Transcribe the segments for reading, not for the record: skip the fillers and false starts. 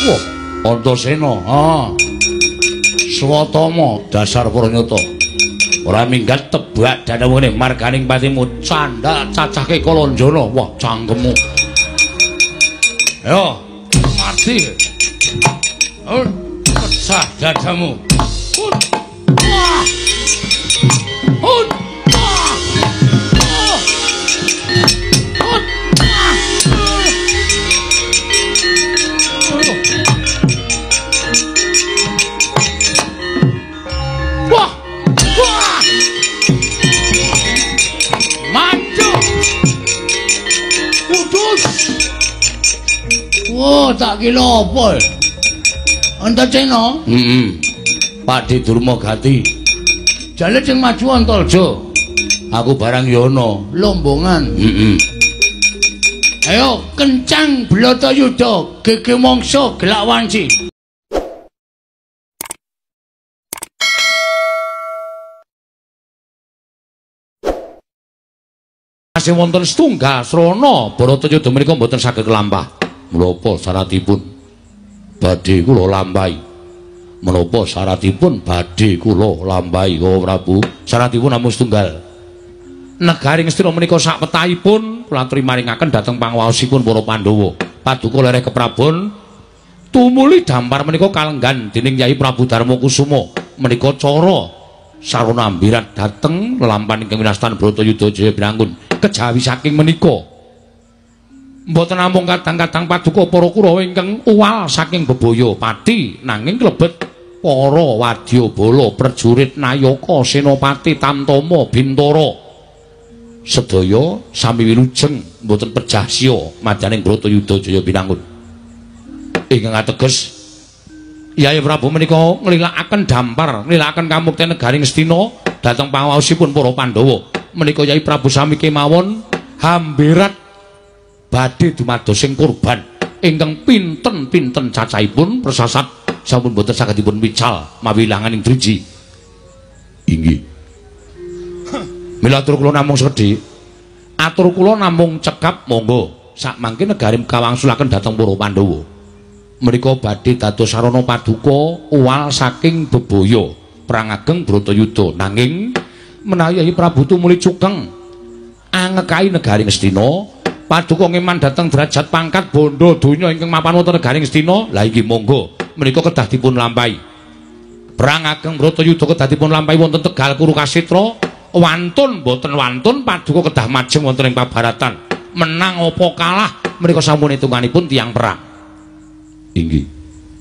Wah, Antasena. Swatama dasar Pranyata. Ora minggat tebak danawene marganing patimu candhak cacahke Kalanjana. Wah, cangkemmu. Ayo, mati. Pecah dadamu. Wah. Oh, tak kira apa. Antasena? Pakde Durmagati. Jale sing maju Antalja. Aku barang yono. Lombongan. Ayo kencang Blatayuda, gege mangsa gelak wanci. Masih wonten setunggal srana Bratayuda menika mboten saged lampah. Menapa syaratipun badhe kula lampahi? Menapa syaratipun badhe kula lampahi Kala Prabu? Syaratipun namung setunggal. Negari Ngastina menika sak petahipun kula aturi maringaken dhateng panguwasipun para Pandhawa. Paduka lereh keprabon tumuli dampar menika kalenggan dening Yai Prabu Darmakusuma. Menika cara sarana ambirat dhateng lelampahan ingkang winastan Bratayuda Jaya Binangun. Kejawi saking menika mboten namung kadang-kadang paduka para Kurawa ingkang uwal saking bebaya pati nanging klebet para wadyabala prajurit Nayaka Senopati Tamtama Bintara sedaya sami wilujeng mboten pejah sia madaning Bratayuda Jaya Binangun. Ingkang ateges Yai Prabu menika nglilakaken dampar nglilakaken kamukten negari Ngastina dhateng panguwasipun para Pandhawa. Menika Yai Prabu sami kemawon hambirat badhe dumados sing kurban ingkang pinten-pinten cacahipun persasat sampun boten saged dipun wical mawi langaning driji. Inggih. Mila atur kula namung sekedhik. Atur kula namung cekap monggo sak mangke negari kawangsulaken dhateng para Pandhawa. Menika badhe dados sarana paduka uwal saking bebaya perang ageng Bratayuda nanging menawi Yai Prabu tumuli cukeng angekahi negari Ngastina paduka ngeman dhateng derajat pangkat bondo donya ingkang mapan wonten negari Ngastina. Lah inggih monggo menika kedah dipun lampahi. Perang ageng Bratayuda kedah dipun lampahi wonten Tegal Kurukasitra. Wantun boten wantun paduka kedah majeng wonten ing pabaratan. Menang apa kalah menika sampun hitunganipun tiyang perang. Inggih.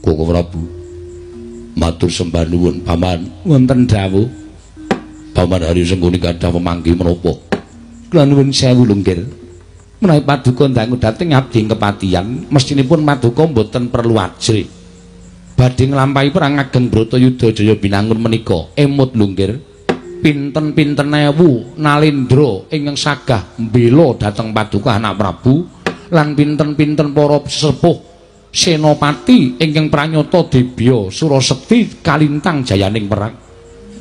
Koko Prabu. Matur sembah nuwun Paman. Wonten dawuh. Paman Hari Sengguni kathah pemanggi menapa? Kula nuwun sewu Lunggir. Menawi paduka ndangu dhateng abdi kepatihan mestinipun paduka mboten perlu ajri badhe nglampahi perang ageng Bratayuda Jaya Binangun menika emut Lunggir pinten-pinten ewu nalindra ingkang sagah mbela dhateng paduka anak Prabu lan pinten-pinten para sesepuh senopati ingkang pranyata debya Surasekti kalintang jayaning perang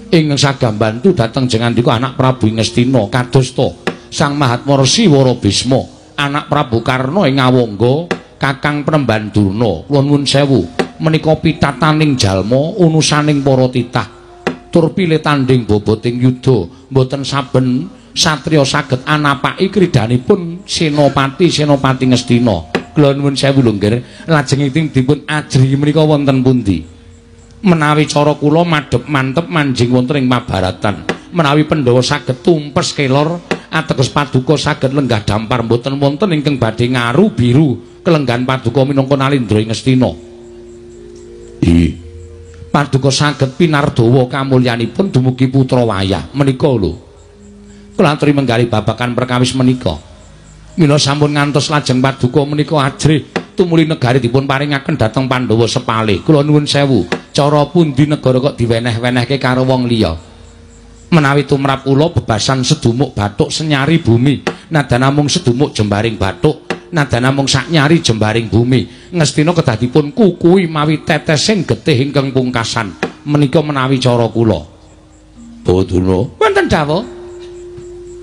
ingkang sagah mbantu dhateng jengandika anak Prabu Ngastina kadosta Sang Mahatma Resi Wara Bisma, anak Prabu Karna ing Ngawangga, Kakang Penemban Durna. Kula nuwun sewu, menika pitataning jalma, unusaning para titah. Tur pilih tanding boboting yuda, mboten saben satriya saged anapaki kridanipun Senopati Ngastina. Kula nuwun sewu Lunggir, lajeng dipun ajri menika wonten pundi? Menawi cara kula madhep mantep manjing wonten ing Mabaratan, menawi Pandhawa saged tumpes kelor ateges paduka saged lenggah dampar mboten wonten ingkang badhe ngaru biru kelenggan paduka minangka nalindra ing Ngastina. Nggih. Paduka saged pinardawa kamulyanipun dumugi putra wayah menika lho. Kula aturi menggali babakan perkawis menika. Mila sampun ngantos lajeng paduka menika ajrih tumuli negari dipun paringaken dhateng Pandhawa sepalih. Kula nuwun sewu, cara pundi negara kok diweneh-wenehke karo wong liya? Menawi tumrap kula bebasan sedumuk bathuk senyari bumi, nadan namung sedumuk jembaring bathuk, nadan namung saknyari jembaring bumi. Ngastina kedah dipun kukui mawi tetesing getih ingkang pungkasan. Menika menawi cara kula. Bawaduna, wonten dawuh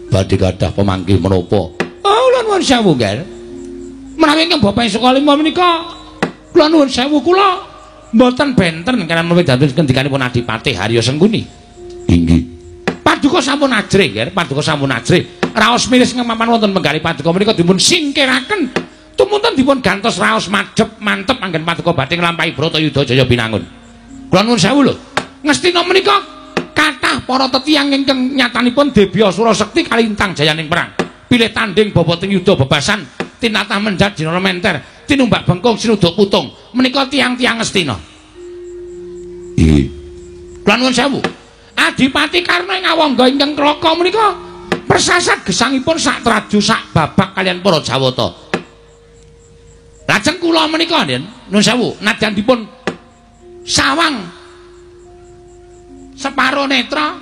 badhe gadah pemanggi menapa? Oh, kula nuwun sewu, Nggih. Menawi ingkang Bapak Sukalima menika Kula nuwun sewu kula mboten benten kalian menawi dados kendikanipun Adipati Harya Sengkuni. Inggih. Paduka sampun ajrih, nggih. Paduka sampun ajrih. Raos miris ngemaman wonten penggalih paduka menika dipun singkiraken. Tumunten dipun gantos raos madhep mantep anggen paduka badhe nglampahi Bratayuda Jaya Binangun. Kula nuwun sewu lho. Ngestina menika kathah para tetiyang ingkang nyatanipun Debya Surasekti kalintang jayaning perang. Pilih tanding boboting yuda bebasan, tinatah mendat dina menter, tinumbak bengkung sinuduk putung. Menika tiang-tiang Ngastina. Nggih. Kula nuwun sewu. Adipati Karna ngawangga ingkang Klaka menika persasat gesangipun sak traju sak babak kalian para Jawata. Lajeng kula menika nuwun sewu, nadyan dipun sawang separo netra.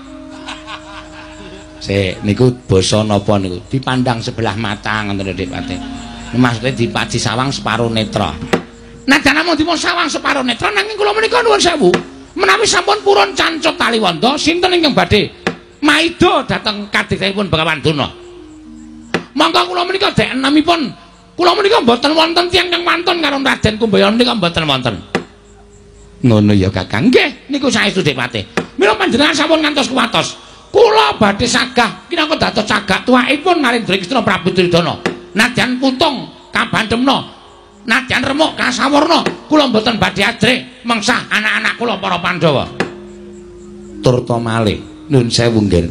Niku basa napa niku? Dipandang sebelah mata ngoten lho Adipati. Maksude dipaji sawang separo netra. Nadyan namung dipun sawang separo netra nanging kula menika nuwun sewu. Menawi sampun purun cancut Taliwanda, sinten ingkang badhe maida dhateng kadhikipun Begawan Duna? Mangka kula menika dek enamipun, kula menika mboten wonten tiyang kang mantun karo Raden Kumbaya menika mboten wonten. Ngono ya Kakang. Nggih, niku saestu Adipati. Mila panjenengan sampun ngantos kuwatos. Kula badhe sagah kinangka dados cagak tuwakipun Narendra Krisna Prabu Duryudana. Nadyan putung kabandhemna, nadyan remuk kasawarna, kula mboten badhe ajrih mengsah anak-anak kula para Pandhawa. Turta malih, nuwun sewu nggih.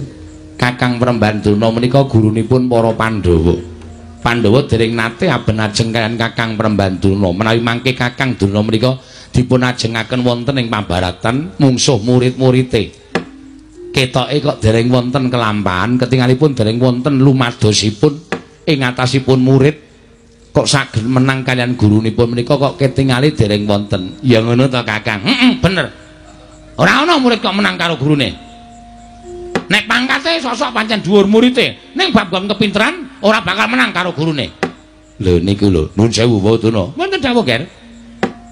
Kakang Prembanduna menika gurunipun para Pandhawa. Pandhawa dereng nate aben ajeng kaliyan Kakang Prembanduna. Menawi mangke Kakang Durna menika dipun ajengaken wonten ing pambaratan mungsuh murid-murite. Ketoke kok dereng wonten kelampahan, ketingalipun dereng wonten lumadosipun ing atasipun murid. Kok saged menang kalian gurunipun menika kok ketingali dereng wonten. Ya ngono to Kakang. Bener. Ora ana murid kok menang karo gurune. Nek pangkate sosok pancen dhuwur murite, ning bab-bab kepinteran ora bakal menang karo gurune. Lho niku lho, nuwun sewu Bawadana. Wonten dawuh, Ger.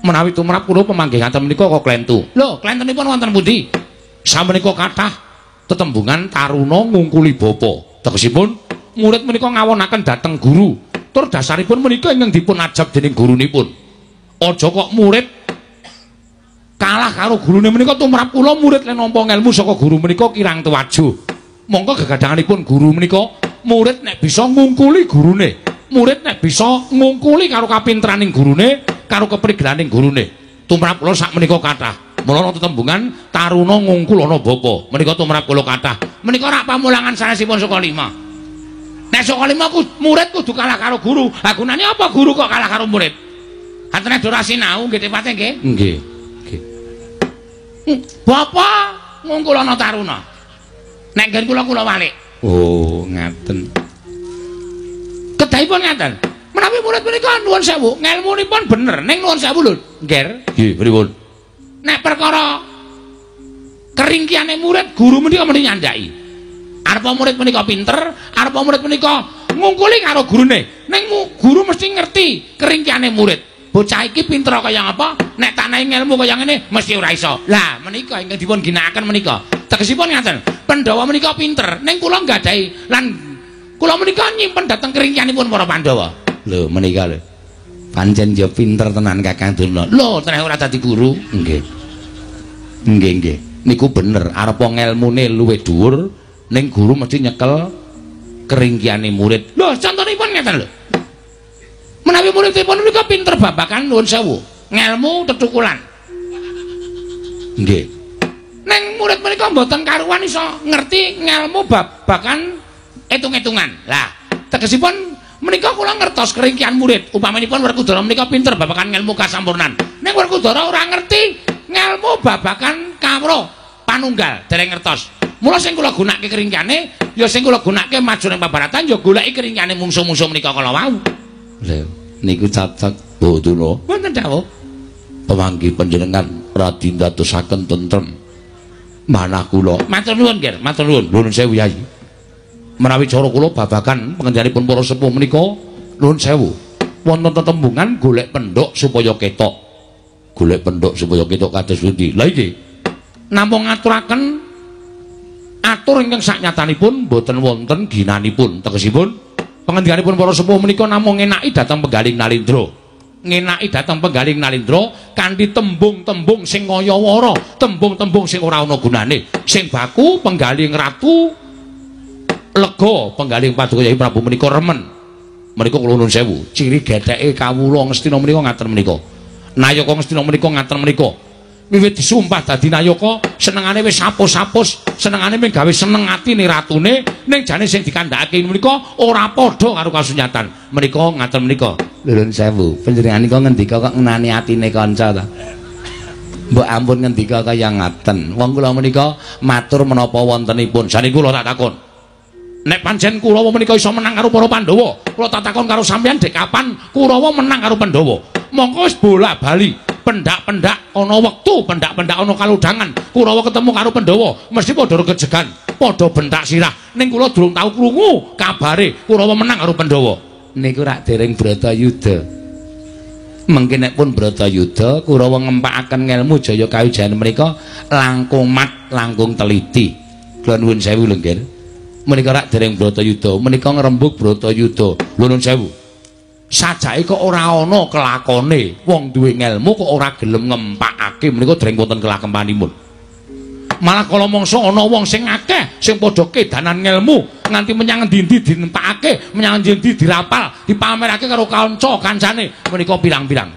Menawi tumrap kula pamanggih ngaten menika kok klentu. Lho, klentenipun wonten pundi? Sameneika kathah tetembungan taruna ngungkuli bapa. Tegesipun murid menika ngawonaken dhateng guru. Tur dasaripun menika ingkang dipun ajab dening gurunipun. Aja kok murid kalah karo gurune menika tumrap kula murid lan nampa ngelmu saka guru menika kirang tuwaju. Monggo gegadhanganipun guru menika murid nek bisa ngungkuli gurune. Murid nek bisa ngungkuli karo kapinteraning gurune, karo keprigelaning gurune. Tumrap kula sak menika kathah. Mula tetembungan taruna ngungkulana bapa. Menika tumrap kula kathah. Menika rak pamulangan sanesipun Sukalima. Nek Sukalima murid kudu kalah karo guru. Ha gunane apa guru kok kalah karo murid? Katene ora sinau nggih Tepate nggih. Nggih. Bapa ngungkulana taruna. Nek nggen kula walik. Oh, ngaten. Kedahipun ngaten. Menawi murid menika nuwun sewu, ngelmunipun bener, ning nuwun sewu lho, Nger. Nggih, pripun? Nek perkara keringkiane murid, guru menika mesti nyandhaki. Arepa murid menika pinter, arepa murid menika ngungkuli karo gurune. Ning guru mesti ngerti keringkiane murid. Bocah iki pinter kaya apa? Nek tanahe ngelmu kaya ngene mesti ora iso. Lah menika ingkang dipun ginakaken menika. Tegesipun ngaten, Pandhawa menika pinter, ning kula nggadahi lan kula menika nyimpen dhateng keringkianipun para Pandhawa. Lho menika lho. Pancen ya pinter tenan Kakang Durna. Lho tenan ora dadi guru. Nggih. Nggih. Niku bener, arepa ngelmune luwih dhuwur ning guru mesti nyekel keringkiane murid. Lho contonipun ngeten lho. Menawi muridipun menika pinter babakan nuwun sewu, ngelmu tetukulan. Nggih. Ning murid menika mboten karuan iso ngerti ngelmu babakan etung-etungan. Lah, tegesipun menika kula ngertos keringkian murid. Upamanipun Werkudara menika pinter babakan ngelmu kasampurnan. Ning Werkudara ora ngerti ngelmu babakan kawruh panunggal, dereng ngertos. Mula sing kula gunakake keringkiane, ya sing kula gunakake maju ning pabaratan ya goleki keringkiane mungsuh-mungsuh menika kala wau. Lho, niku cacak Bawadana. Wonten dawuh. Pamanggi panjenengan radi ndadosaken tentrem manah kula. Matur nuwun, Ger. Matur nuwun. Nuwun sewu, Yai. Menawi cara kula babagan pengendaliipun para sepuh menika nuwun sewu. Wonten tetembungan golek pendhok supaya ketok. Golek pendhok supaya ketok kados pundi? Lah iki namung ngaturaken atur ingkang saknyatanipun boten wonten ginanipun. Tegesipun pengendikanipun para sepuh menika namung enaki dhateng penggaling Narendra. ngenaki dhateng penggaling Nalindra kanthi tembung-tembung sing kaya wara, tembung-tembung sing ora ana gunane. Sing baku penggaling ratu lega, penggaling Paduka Kyai Prabu menika remen. Menika kula nuwun sewu, ciri getheke kawula Ngastina menika ngaten menika. Nayaka Ngastina menika ngaten menika. Wiwit disumpah dadi nayaka, senengane wis sapus-sapus, senengane mung gawe seneng atine ratune, ning jane sing dikandhakake menika ora padha karo kasunyatan. Menika ngaten menika. Nuwun sewu, panjenengan ngendika kok ngenani atine kanca ta. Mbok ampun ngendika kaya ngaten. Wong kula menika matur menapa wontenipun. Jane kula tak takon. Nek pancen Kurawa menika iso menang karo para Pandhawa, kula tak takon karo sampeyan dek kapan Kurawa menang karo Pandhawa? Mongko wis bola-bali, pendak-pendak ana wektu, pendak-pendak ana kalodhangan, Kurawa ketemu karo Pandhawa, mesti padha regejegan, padha bentak sirah. Ning kula durung tau krungu kabare Kurawa menang karo Pandhawa. Niku rak dereng Bratayuda. Mengki nek pun Bratayuda, Kurawa ngempakaken ngelmu Jaya Kawijayan menika langkung mat, langkung teliti. Kula nuwun sewu lho nggih. Menika rak dereng Bratayuda, menika ngrembug Bratayuda. Lho nuwun sewu. Sajake kok ora ana kelakone, wong duwe ngelmu kok ora gelem ngempakake, menika dereng wonten kelakempanipun. Malah kala mangsa ana wong sing akeh sing padha kedanan ngelmu nganti menyang endi-endi dinempakake, menyang endi dirapal, dipamerake karo kanca-kancane, menika pirang-pirang.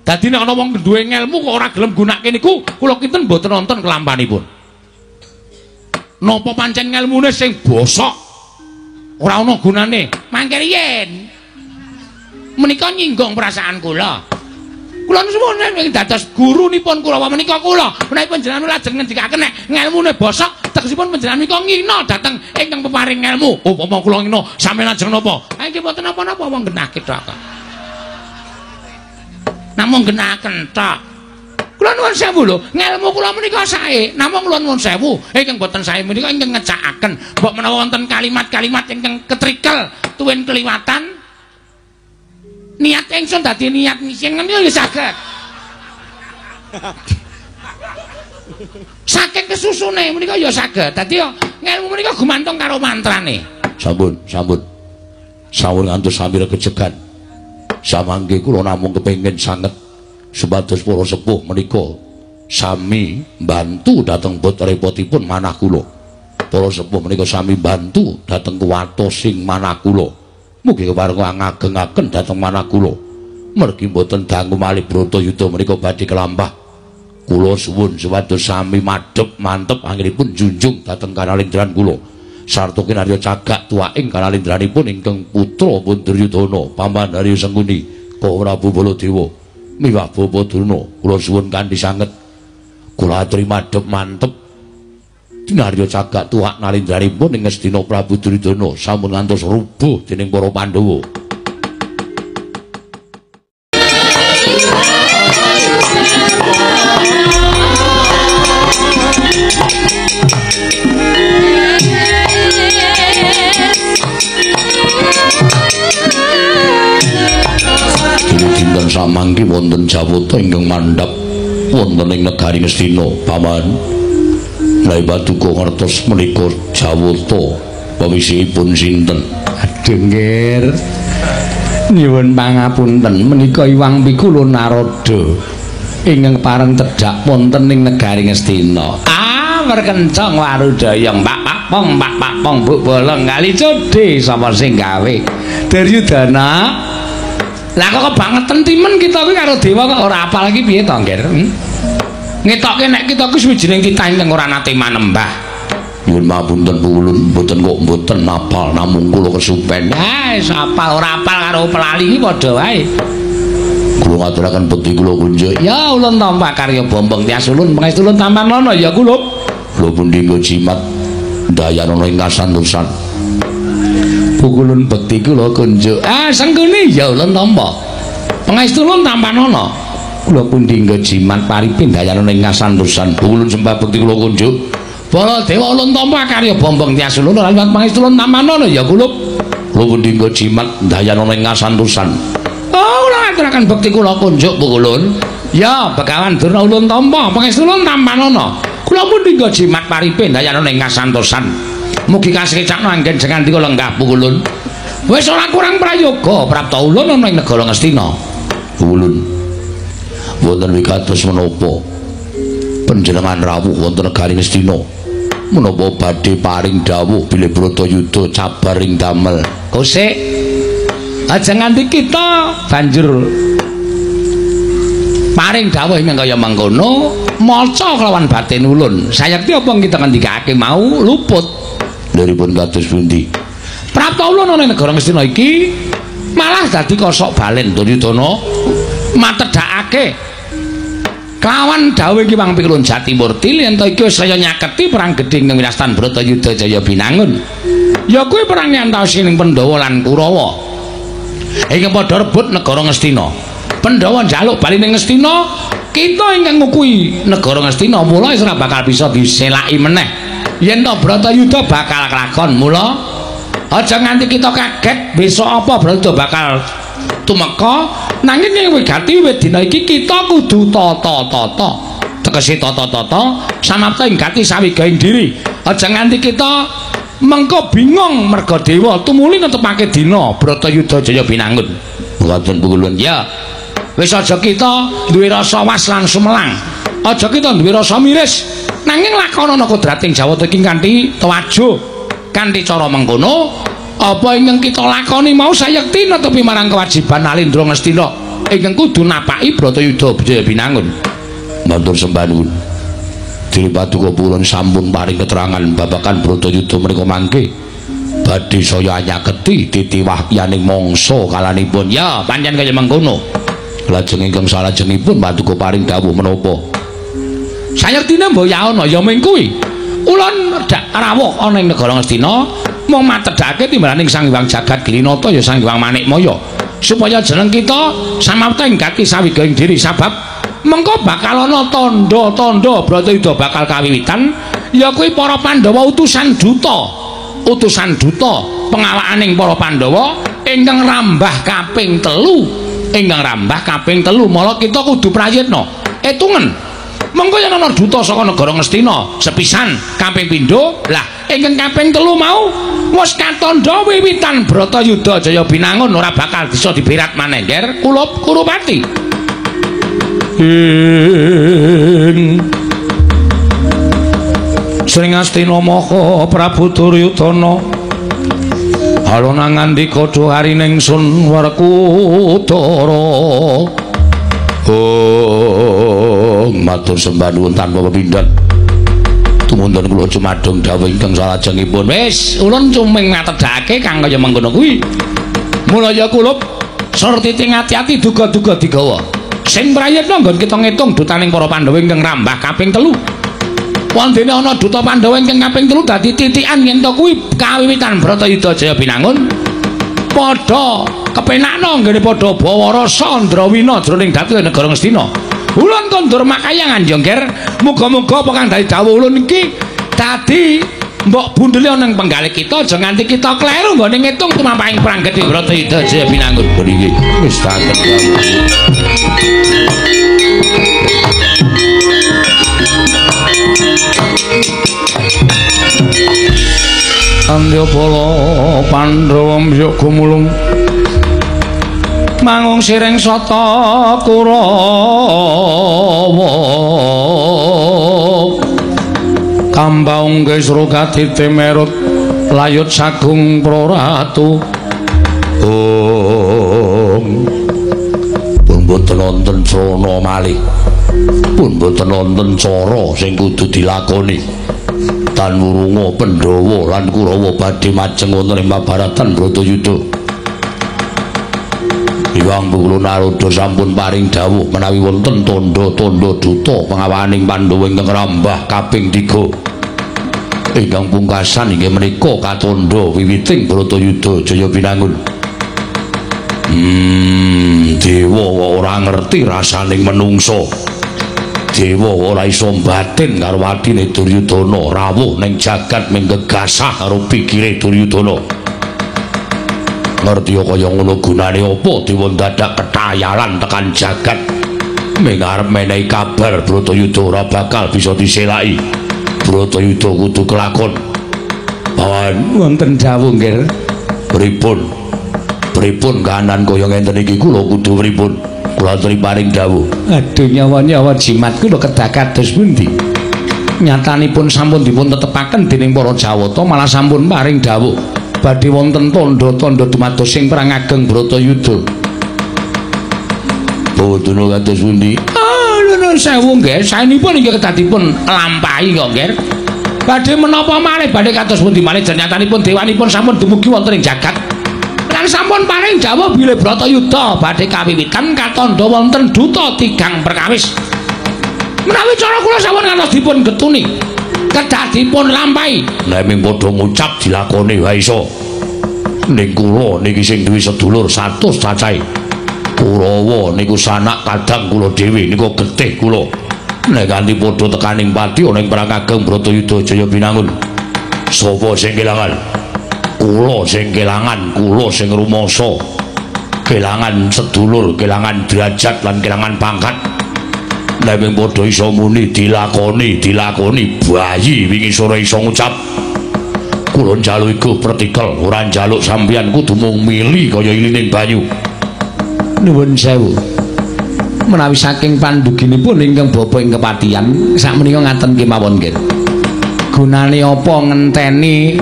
Dadi nek ana wong duwe ngelmu kok ora gelem gunakake niku, kula kinten mboten nonton kelampanipun. Napa pancen ngelmune sing bosok ora ana gunane. Mangke riyen menika nyinggung perasaan kula. Kula nuwun dados gurunipun Kurawa menika kula. Menawi panjenengan lajeng ngendikaken nek ngelmune bosok, tegesipun panjenengan menika ngina dhateng ingkang peparing ngelmu. Upama kula ngina sampeyan lajeng napa? Ha iki mboten napa-napa wong genahke tok. Namung genaken tok. Kula nuwun sewu lho, ngelmu kula menika sae, namung kula nuwun sewu, ingkang boten sae menika ingkang ngecakaken, mbok menawa wonten kalimat-kalimat ingkang ketrikel tuwin kliwatan, niat ingsun dadi niat sing ngene ya saged. Saking kesusune menika ya saged. Dadi ngelmu menika gumantung karo mantrane. Sampun, sampun. Sawun ngantos sami regejegan. Samangke kula namung kepengin sanget supados para sepuh menika sami bantu dhateng bot repotipun manah kula. Para sepuh menika sami bantu dhateng kuwatosing manah kula. Mugi keparenga ngagengaken dhateng manah kula. Mergi boten dangu malih Bratayuda menika badhe kelambah. Kula suwun supados sami madhep mantep anggenipun junjung dhateng kanalindran kula. Sarta kinarya cagak tuwaking kanalindranipun ingkang putra pun Duryudana, Pamandarya Sengkuni, Prabu Baladewa. Miwah Bapa Durna, kula suwun kanthi sanget. Kula aturi madhep mantep. Dinarya cagak tuwak nalindranipun ing Ngastina Prabu Duryudana sampun ngantos rubuh dening para Pandhawa. Dinten samangke wonten Jawata ingkang mandhap wonten ing negari Ngastina, Paman. Lai Paduka ngertos menika Jawata pawisipun sinten? Aduh nggih. Nyuwun pangapunten menika Iwang Pikula Narada ingkang pareng tedhak wonten ing negari Ngastina. Merkencong warudaya mbak pong buk bolong kali codhe sapa sing gawe? Duryudana. Lah kok kebangetan timen kita kuwi karo dewa kok ora apal iki piye to, Nggir? Ngetokke nek kita kuwi sawijining titah ingkang ora nate manembah. Nyuwun mapunten Pukulun, mboten kok mboten apal namung kula kesupen. Wis apal ora apal karo pelali iki padha wae. Kula ngaturaken bekti kula kunjuk. Ya ulun tampa karya Bombong Tyas Ulun, pangestu ulun tampanana ya kula. Kula pundi nggo jimat dayanana ing kasantosan. Pukulun bekti kula kunjuk. Sengkuni ya ulun tampa. Pangestu ulun tampanana. Kula pundi nggo jimat paripin dayanana ing kasantosan. Pukulun sembah bekti kula kunjuk. Baladewa ulun tampa karya Bombong Tyas Ulun liwat pangestu ulun tampanana ya kula. Kula pundi nggo jimat dayanana ing kasantosan. Kula ngaturaken bekti kula kunjuk Pukulun. Ya Begawan Durna ulun tampa pangestu ulun tampanana. Kula pundi nggo jimat paripin dayanana ing kasantosan. Mugi kasekecakno anggen jenengan dika lenggah Pukulun. Wis ora kurang prayoga prapta ulun ana ing negara Ngastina. ulun wonten wigatos menapa panjenengan rawuh wonten negari Ngastina menapa badhe paring dawuh bilih Bratayuda cabar ing damel kosek aja nganti kita banjur paring dawuh ing kaya mangkono maca kelawan batin ulun sayekti apa kita ngendikake mau luput liripun kados pundi prapta ulun ana negara Ngastina iki malah dadi kosok balen Duryudana matedhakake kelawan dawuh iki Wang Pikulun Jatimurti yen to iki wis kaya nyaketi perang gedhe ing wirastan Bratayuda Jaya Binangun ya kuwi perang nyantosi ning Pandhawa lan Kurawa ingkang padha rebut negara Ngastina Pandhawa njaluk bali ning Ngastina kita ingkang ngukui negara Ngastina mula wis ora bakal bisa diselaki meneh yen to Bratayuda bakal kelakon mula aja nganti kita kaget besok apa Bratayuda bakal tumeka nanging ing wigati wit dina iki kita kudu tata-tata tegese tata-tata samapta ing gati sawigaing diri aja nganti kita mengko bingung merga dewa tumuli netepake dina Bratayuda Jaya Binangun ngoten pukulun ya wis aja kita duwe rasa was lan sumelang aja kita duwe rasa miris nanging lakonana kodrating Jawata iki kanthi tawajuh kanthi cara mengkono apa ingkang kita lakoni mau sayekti netepi marang kewajiban Alendra Ngastina ingkang kudu napaki Bratayuda Jaya Binangun matur sembah nuwun Dene Paduka Purun sampun paring keterangan babagan Bratayuda menika mangke badhe saya nyaketi titiwahyaning mangsa kalanipun ya pancen kaya mengkono lajeng ingkang salajengipun Paduka paring dawuh menapa sayektine mboyaana ya ming kuwi ulun rawuh ana ing negara Ngastina mung matedhake timbalaning Sang Hyang Jagat Grinata ya Sang Hyang Manikmaya supaya jeneng kita samapta ing gati sawigaing diri sabab mengko bakal ana tandha-tandha Bratayuda bakal kawiwitan ya kuwi para Pandhawa utusan duta pengawakaning para Pandhawa ingkang rambah kaping 3 mala kita kudu prayitna etungen mengko yen ana duta saka negara Ngastina sepisan kaping pindho lah ingkang kaping 3 mau wis katandha wiwitan Bratayuda Jaya Binangun ora bakal bisa diberat maneh nger kula Kurupati Sring Astina Maha Prabu Duryudana alona ngandika dhuwarining Sun Werkudara matur sembah nuwun tanpa pepindhan tumunten kula cumadung dawuh ingkang salajengipun wis ulun cuming ngatedhake kang kaya mengkono kuwi mula ya kulup sarti ati-ati duga-duga digawa sing prayitna nggon kita ngitung dutaning para Pandhawa ingkang rambah kaping 3 wondene ana duta Pandhawa ingkang kaping 3 dadi titikan yen to kuwi kawiwitan Bratayuda Jaya Binangun padha kepenakna nggene padha bawa rasa Andrawina jroning dadi negara Ngastina ulun kondur makayangan ya nger muga-muga apa kang dadi dawuh ulun iki dadi mbok bundele ana ing penggalih kita aja nganti kita kleru nggone ngitung tumampaking perang gedhe Bratayuda Jaya Binangun niki wis saged Andyabala Pandhawa mbya gumulung mangung siring sata Kurawa kambaung gesrugati temerut layut sagung praratu pun boten wonten crana malih pun boten wonten cara sing kudu dilakoni tan wurunga Pandhawa lan Kurawa badhe majeng wonten ing Mabaratan Bratayuda Hyang Pikulun Naroda sampun paring dawuh menawi wonten tandha-tandha duta pengawaning Pandhawa ingkang rambah kaping 3 ingkang pungkasan inggih menika katandha wiwiting Bratayuda Jaya Binangun dewa ora ngerti rasaning menungso dewa ora iso batin karo adine Duryudana rawuh ning jagat ming gegasah karo pikire Duryudana ngerti kaya ngono gunane apa dewa dadak ketayalan tekan jagat ming arep menehi kabar Bratayuda ora bakal bisa diselaki Bratayuda kudu kelakon bawan wonten dawuh nggih pripun kahanan kaya ngenten iki kula kudu pripun kula aturi paring dawuh. Aduh nyawa-nyawa jimat kula kedah kados pundi? Nyatanipun sampun dipun tetepaken dening para Jawata malah sampun paring dawuh badhe wonten tandha-tandha dumados sing perang ageng Bratayuda. Boten kados pundi? Nuwun sewu nggih, saenipun inggih kedah dipun lampahi kok nggih. Badhe menapa malih badhe kados pundi malih nyatanipun dewanipun sampun dumugi wonten ing jagat. Lan sampun paring dawuh bilih Bratayuda badhe kawiwitan katandha wonten duta tigang perkawis. Menawi cara kula sampun ngantos dipun getuni, kedah dipun lampahi. Nek ming padha ngucap dilakoni wae iso. Ning kula niki sing duwe sedulur 100 cacahe. Kurawa niku sanak kadang kula dhewe niku getih kula. Nek kanthi padha tekaning pati ana ing perang ageng Bratayuda Jaya Binangun. Sapa sing kelangan? Kula sing kelangan, kula sing rumangsa. Kelangan sedulur, kelangan derajat lan kelangan pangkat. Nek ming padha iso muni dilakoni bayi wingi sore iso ngucap. Kula njaluk iku pertikel, ora njaluk sampeyan kudu mung mili kaya ilining banyu. Nuwun sewu. Menawi saking panduginipun ingkang bapa ing kepatihan, sakmenika ngaten kemawon nggih. Gunane apa ngenteni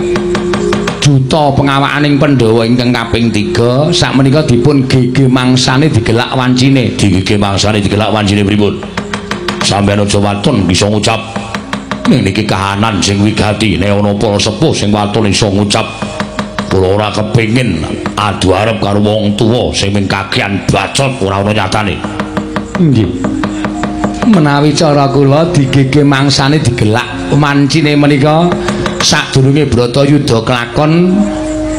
duta pengawakaning Pandhawa ingkang kaping 3 sakmenika dipun gege mangsane digelak wancine. Digege mangsane digelak wancine pripun? Sampeyan aja waton bisa ngucap. Ning niki kahanan sing wigati, nek ana para sepuh sing waton iso ngucap. Kula ora kepengin adu arep karo wong tuwa sing mung kakean bacot ora ana nyatane. Nggih. Menawi cara kula digege mangsane digelak wancine menika sadurunge Bratayuda kelakon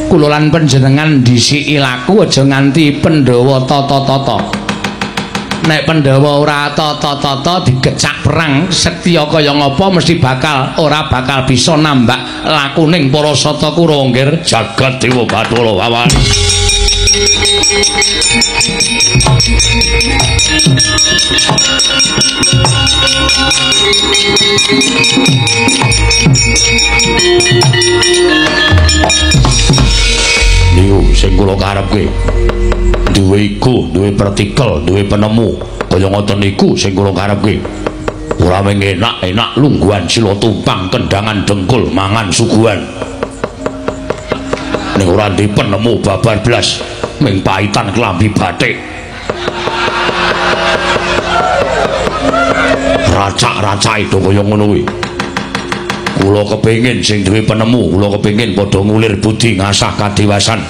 kula lan panjenengan dhisiki laku aja nganti Pandhawa tata-tata. Nek Pandhawa ora tata-tata digecak perang setya kaya ngapa mesti ora bakal bisa nambah lakuning para Sata Kurawa nggih. Jagat Dewa Bathara Wawan. Niku sing kula karepke. Duwe iku, duwe partikel, duwe penemu kaya ngoten niku sing kula karepke. Ora mung enak-enak lungguhan sila tumpang kendangan dengkul mangan suguhan. Ning ora di penemu babar blas ming paitan klambi batik. Racak-racake do kaya ngono kuwi. Kula kepengin sing duwe penemu, kula kepengin padha ngulir budi ngasah kadewasan.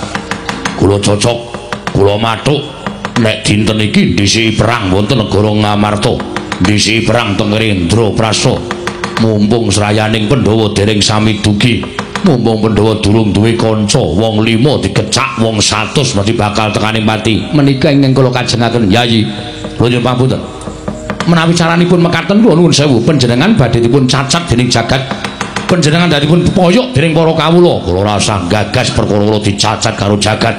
Kula cocok, kula mathuk nek dinten iki ndhisiki perang wonten negara Ngamarta, ndhisiki perang teng Indraprasta. Mumpung srayaning Pandhawa dereng sami dugi, mumpung Pandhawa durung duwe kanca, wong 5 digecak, wong 100 mesti bakal tekaning mati. Menika ingkang kula kajengaken Yayi. Kula nyuwun pangapunten. Menawi caranipun mekaten kula nuwun sewu panjenengan badhe dipun cacat dening jagat. Panjenengan dipun poyok dening para kawula. Kula ora usah gagas perkara kula dicacat karo jagat.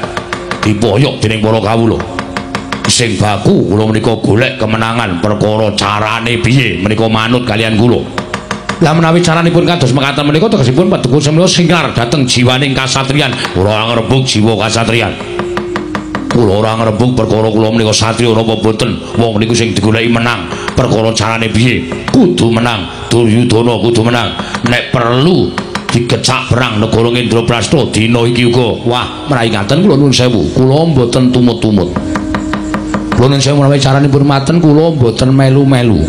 Dipoyok dening para kawula. Sing baku kula menika golek kemenangan perkara carane piye menika manut kalian kula. Lah menawi caranipun kados mekaten menika tegesipun paduka semana singkar dhateng jiwaning kasatriyan. Ora ngrebug jiwa kasatriyan. Kula ora ngrebug perkara kula menika satriya napa boten. Wong niku sing digoleki menang. Perkara carane piye? Kudu menang. Duryudana kudu menang. Nek perlu digecak perang negara Indraprasta dina iki uga. Wah, menawi ngaten kula nuwun sewu. Kula mboten tumut-tumut. Kula nuwun sewu menawi caranipun maten kula mboten melu-melu.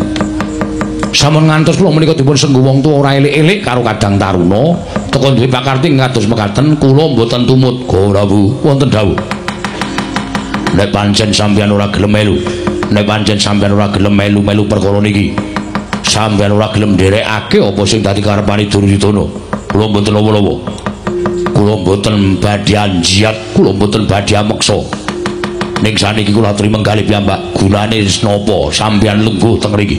Sampun ngantos kula menika dipun senggu wong tuwa ora elik-elik karo kadang taruna, teka duwe pakarti kados mekaten kula mboten tumut. Ora Bu, wonten dawuh. Nek pancen sampeyan ora gelem melu, nek pancen sampeyan ora gelem melu-melu perkara niki, sampeyan ora gelem nderekake apa sing dadi karepane Duryudana, kula mboten lawa-lawa. Kula mboten badhe anjiat, kula mboten badhe ameksa. Ning saniki kula aturi menggalih piyambak, gunane napa sampeyan lungguh teng mriki?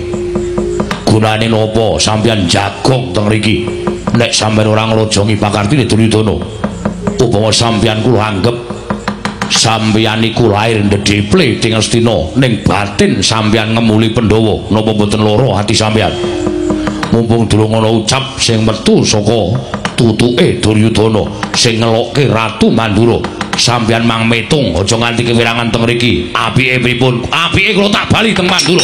Gunane napa sampeyan jagong teng mriki? Nek sampeyan ora ngrojongi pakartine Duryudana, upama sampeyan kula anggep sampeyan iku lair ndedheple ing Astina, ning batin sampeyan ngemuli Pandhawa, napa mboten lara ati sampeyan? Mumpung durung ana ucap sing metu saka tutuke Duryudana sing ngelokke Ratu Mandura, sampeyan mang metung aja nganti kewirangan teng mriki. Apike pripun? Apike kula tak bali teng Mandura.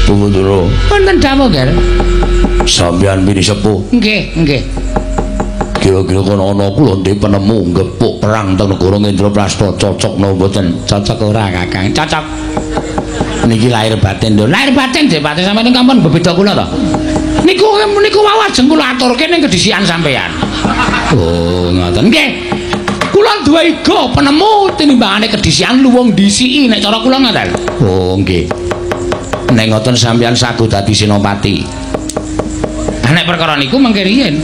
Pundura. Wonten dawuh, Ger. Sampeyan mini sepuh. Nggih, nggih. Kira-kira kono ana kula ndek penemu gepuk perang teng negara Indraprasta cocok napa mboten? Cocok ora, Kakang? Cocok. Niki lahir batin lho. Lahir batin Dek Pati sampeyan ning kampun bebeda kula to. Niku wae ajeng kula aturke ning kedisian sampeyan. Oh, ngoten. Nggih. Kula duwe iga penemu tinimbangane kedisian luwung disiki nek cara kula ngoten. Oh, nggih. Nek ngoten sampeyan sagu dadi senopati. Nek perkara niku mengke riyen.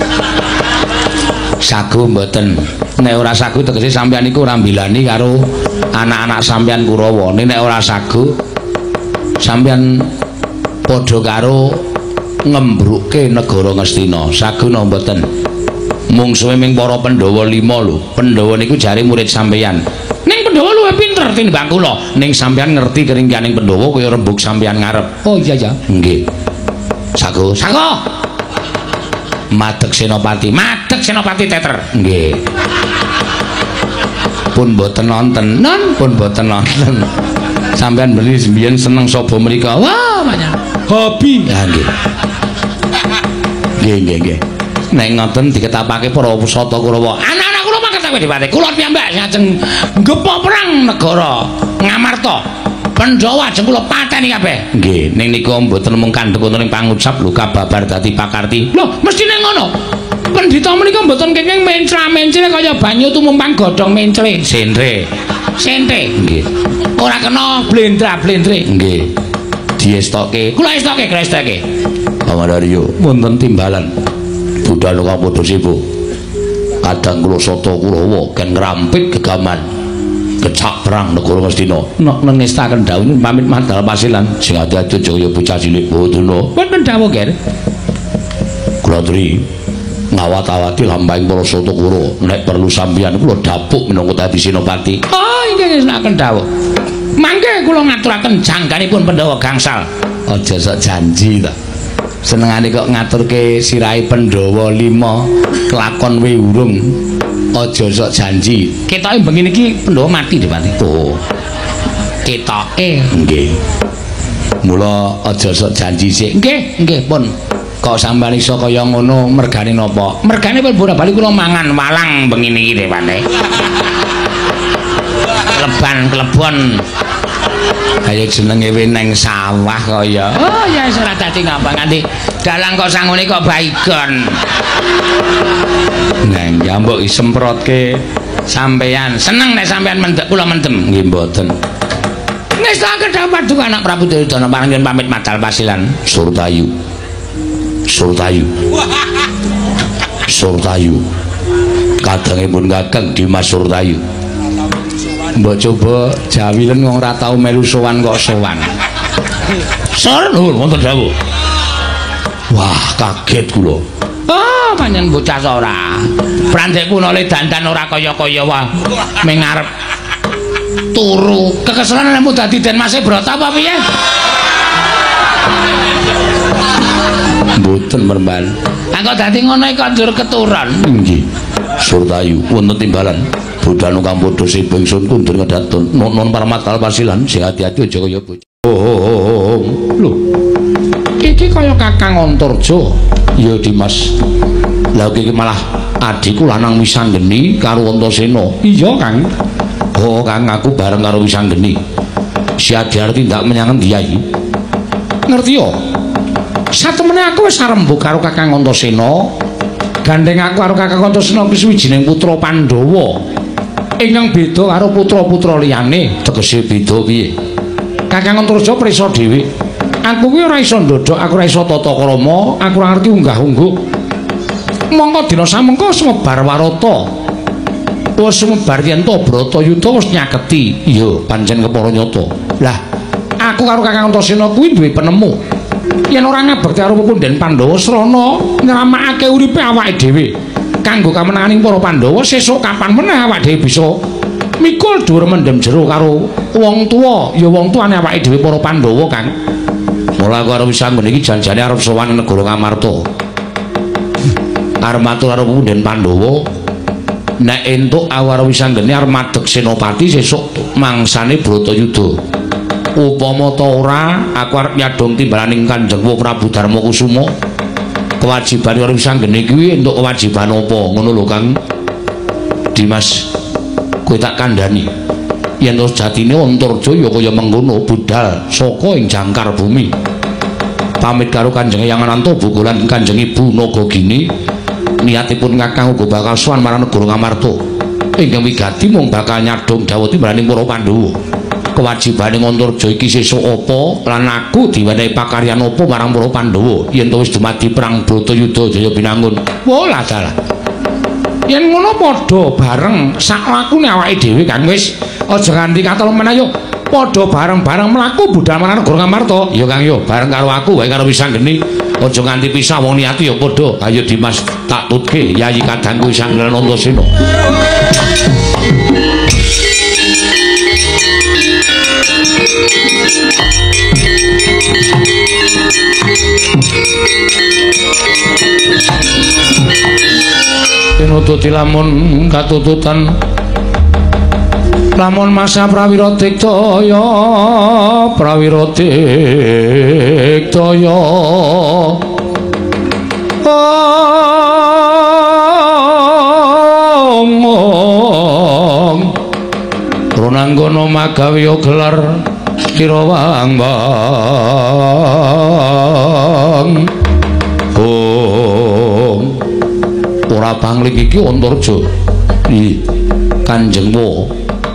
Sagu mboten. Nek ora sagu tegese sampeyan niku ora mbilani karo anak-anak sampeyan Kurawa. Nek ora sagu sampeyan padha karo ngembruke negara Ngastina. Sagu napa mboten? Mungsuhe ming para Pandhawa 5 lho. Pandhawa niku jare murid sampeyan. Ning Pandhawa luwih pinter tinimbang kula. Ning sampeyan ngerti keringkianing Pandhawa kaya rembug sampeyan ngarep. Oh iya ya. Nggih. Sagu, sagu. Madeg senopati teter. Nggih. Pun boten nonton, pun boten nonton. Sampeyan beli sembiyen seneng sapa mrika? Wah, banyak. Hobi. Ya nggih. Nggih. Nek ngoten diketapake para pusata Kurawa. Anak-anak kula mangkat sampe dipate. Kula piyambak sing ajeng ngepok perang negara Ngamarta. Pandhawa ajeng kula pateni kabeh. Nggih, ning nika mboten mung kandhek wonten ing pangucap lho kababar dadi pakarti. Lho, mestine ngono. Pendhita menika mboten kenging mencra-mencre kaya banyu tumumpang godhong mencre. Sente. Nggih. Ora kena blendra-blendre. Nggih. Diestoke. Kula estoke. Pamandaryo Wonten timbalan. budal kapodo sibu. Kadang kula sata Kurawa ken ngrampit gegaman. Kecak perang negara Ngastina. Nok nengestaken dawuh pamit madal pasilan. Sing ati-ati aja kaya bocah cilik bodhono. Wonten dawuh, Ger. Kula aturi ngawat-awati lambahing para sata Kurawa. Nek perlu sampeyan kula dapuk minangka dadi senopati. Oh, inggih ngenaken dawuh. Mangke kula ngaturaken jangkanipun Pandhawa gangsal. Aja sok janji ta. Senengane kok ngaturke sirahe Pandhawa 5 kelakon we urung. Aja sok janji. Ketoke bengi niki Pandhawa mati Dipati. Oh. Ketoke. Nggih. Mula aja sok janji sik. Nggih pun. Kok sampeyan iso kaya ngono mergane napa? Mergane pun bola-bali kula mangan walang bengi niki Dipati. Klebon. Kaya jenenge weneng sawah kaya. Oh ya wis ora dadi ngapa nganti dalang kok sangune kok baigon. Neng ya mbok isemprotke sampeyan. Seneng nek sampeyan mendek kula mendem. Nggih mboten. Ngestake dapat duka anak Prabu Duryudana parang pamit madal pasilan. Surtayu. Kadangipun Kakang Dimas Surtayu. Mbok coba jawilen wong ora tau melu sowan kok sowan. Sar nuwun wonten dawuh. Wah, kaget kula. Oh, panjen bocah ora. Prandhek punole dandan ora kaya-kaya wae. Ming ngarep turu. Kekeselan lemu dadi Den Mas Brata apa piye? Mboten merman. Engko dadi ngono kok njur keturun. Nggih. Surtayu wonten timbalan. Budhanu kampodo sibeng sun kundur ngedatun. Non paramatal pasilan sing ati-ati aja kaya bocah. Oh. Lho. Iki kaya Kakang Antarja. Ya Dimas. Lah iki malah adikku lanang Wisanggeni karo Antasena. Iya, Kang. Oh, Kang aku bareng karo Wisanggeni. Si Adyar tindak menyang endi ae? Ngerti yo. Satemene aku wis arembug karo Kakang Antasena. Gandeng aku karo Kakang Antasena kuwi suwijining putra Pandhawa. Ingkang beda karo putra-putra liyane. Tegese beda piye? Kakang Antarja prisa dhewe. Aku kuwi ora iso ndodhok, aku ora iso tata krama, aku ora ngerti unggah-ungguh. Mongko dina samengko sumebar warata. Wis sumebar yen to Bratayuda wis nyaketi. Iya, pancen kepara nyata. Lah, aku karo Kakang Antasena kuwi duwe penemu. Yen ora ngabekti karo Punden Pandhawa srana nyelamakake uripe awake dhewe. Kanggo kamenanganing para Pandhawa sesuk kapan meneh awake dhewe bisa mikul dhuwur mendem jero karo wong tuwa, ya wong tuane awake dhewe para Pandhawa, Kang. Mula aku arep sanggon iki janjane arep sowan negara Ngamarta. Arep matur karo Punden Pandhawa nek entuk awar wisanggene arep madheg Senopati sesuk mangsane Bratayuda. Upama ta ora aku arep nyadong timbalaning Kanjeng Prabu Darmakusuma. Kewajibane arep wisanggene kuwi entuk kewajiban apa ngono lho Kang Dimas. Kowe tak kandhani yen jatine Antarja ya kaya mengkono budal saka ing jangkar bumi. Pamit karo Kanjeng Hyang Anantaboga lan Kanjeng Ibu Nagagini niatipun Kakang uga bakal sowan marang negara Ngamarta. Ingkang wigati mung bakal nyadong dawuh timbaning para Pandhawa. Kewajibane Antarja iki sesuk apa lan aku diwenehi pakaryan apa marang para Pandhawa yen wis dumadi perang Bratayuda Jaya Binangun. Wala dalah. Yen ngono padha bareng sak lakune awake dhewe Kang wis aja nganti katon meneh yo. Padha bareng-bareng mlaku budal marang negara Ngamarta. Ya Kang yo, bareng karo aku wae karo Wisanggeni. Aja nganti pisah wong niati ya padha. Ayo Dimas tak tutke Yayi kadangku Wisanggeni Antasena. Pinututi lamun katututan lamun masa prawira diktaya Ronanggono magawe gelar Kirawang ora pangling iki Antarja Kanjeng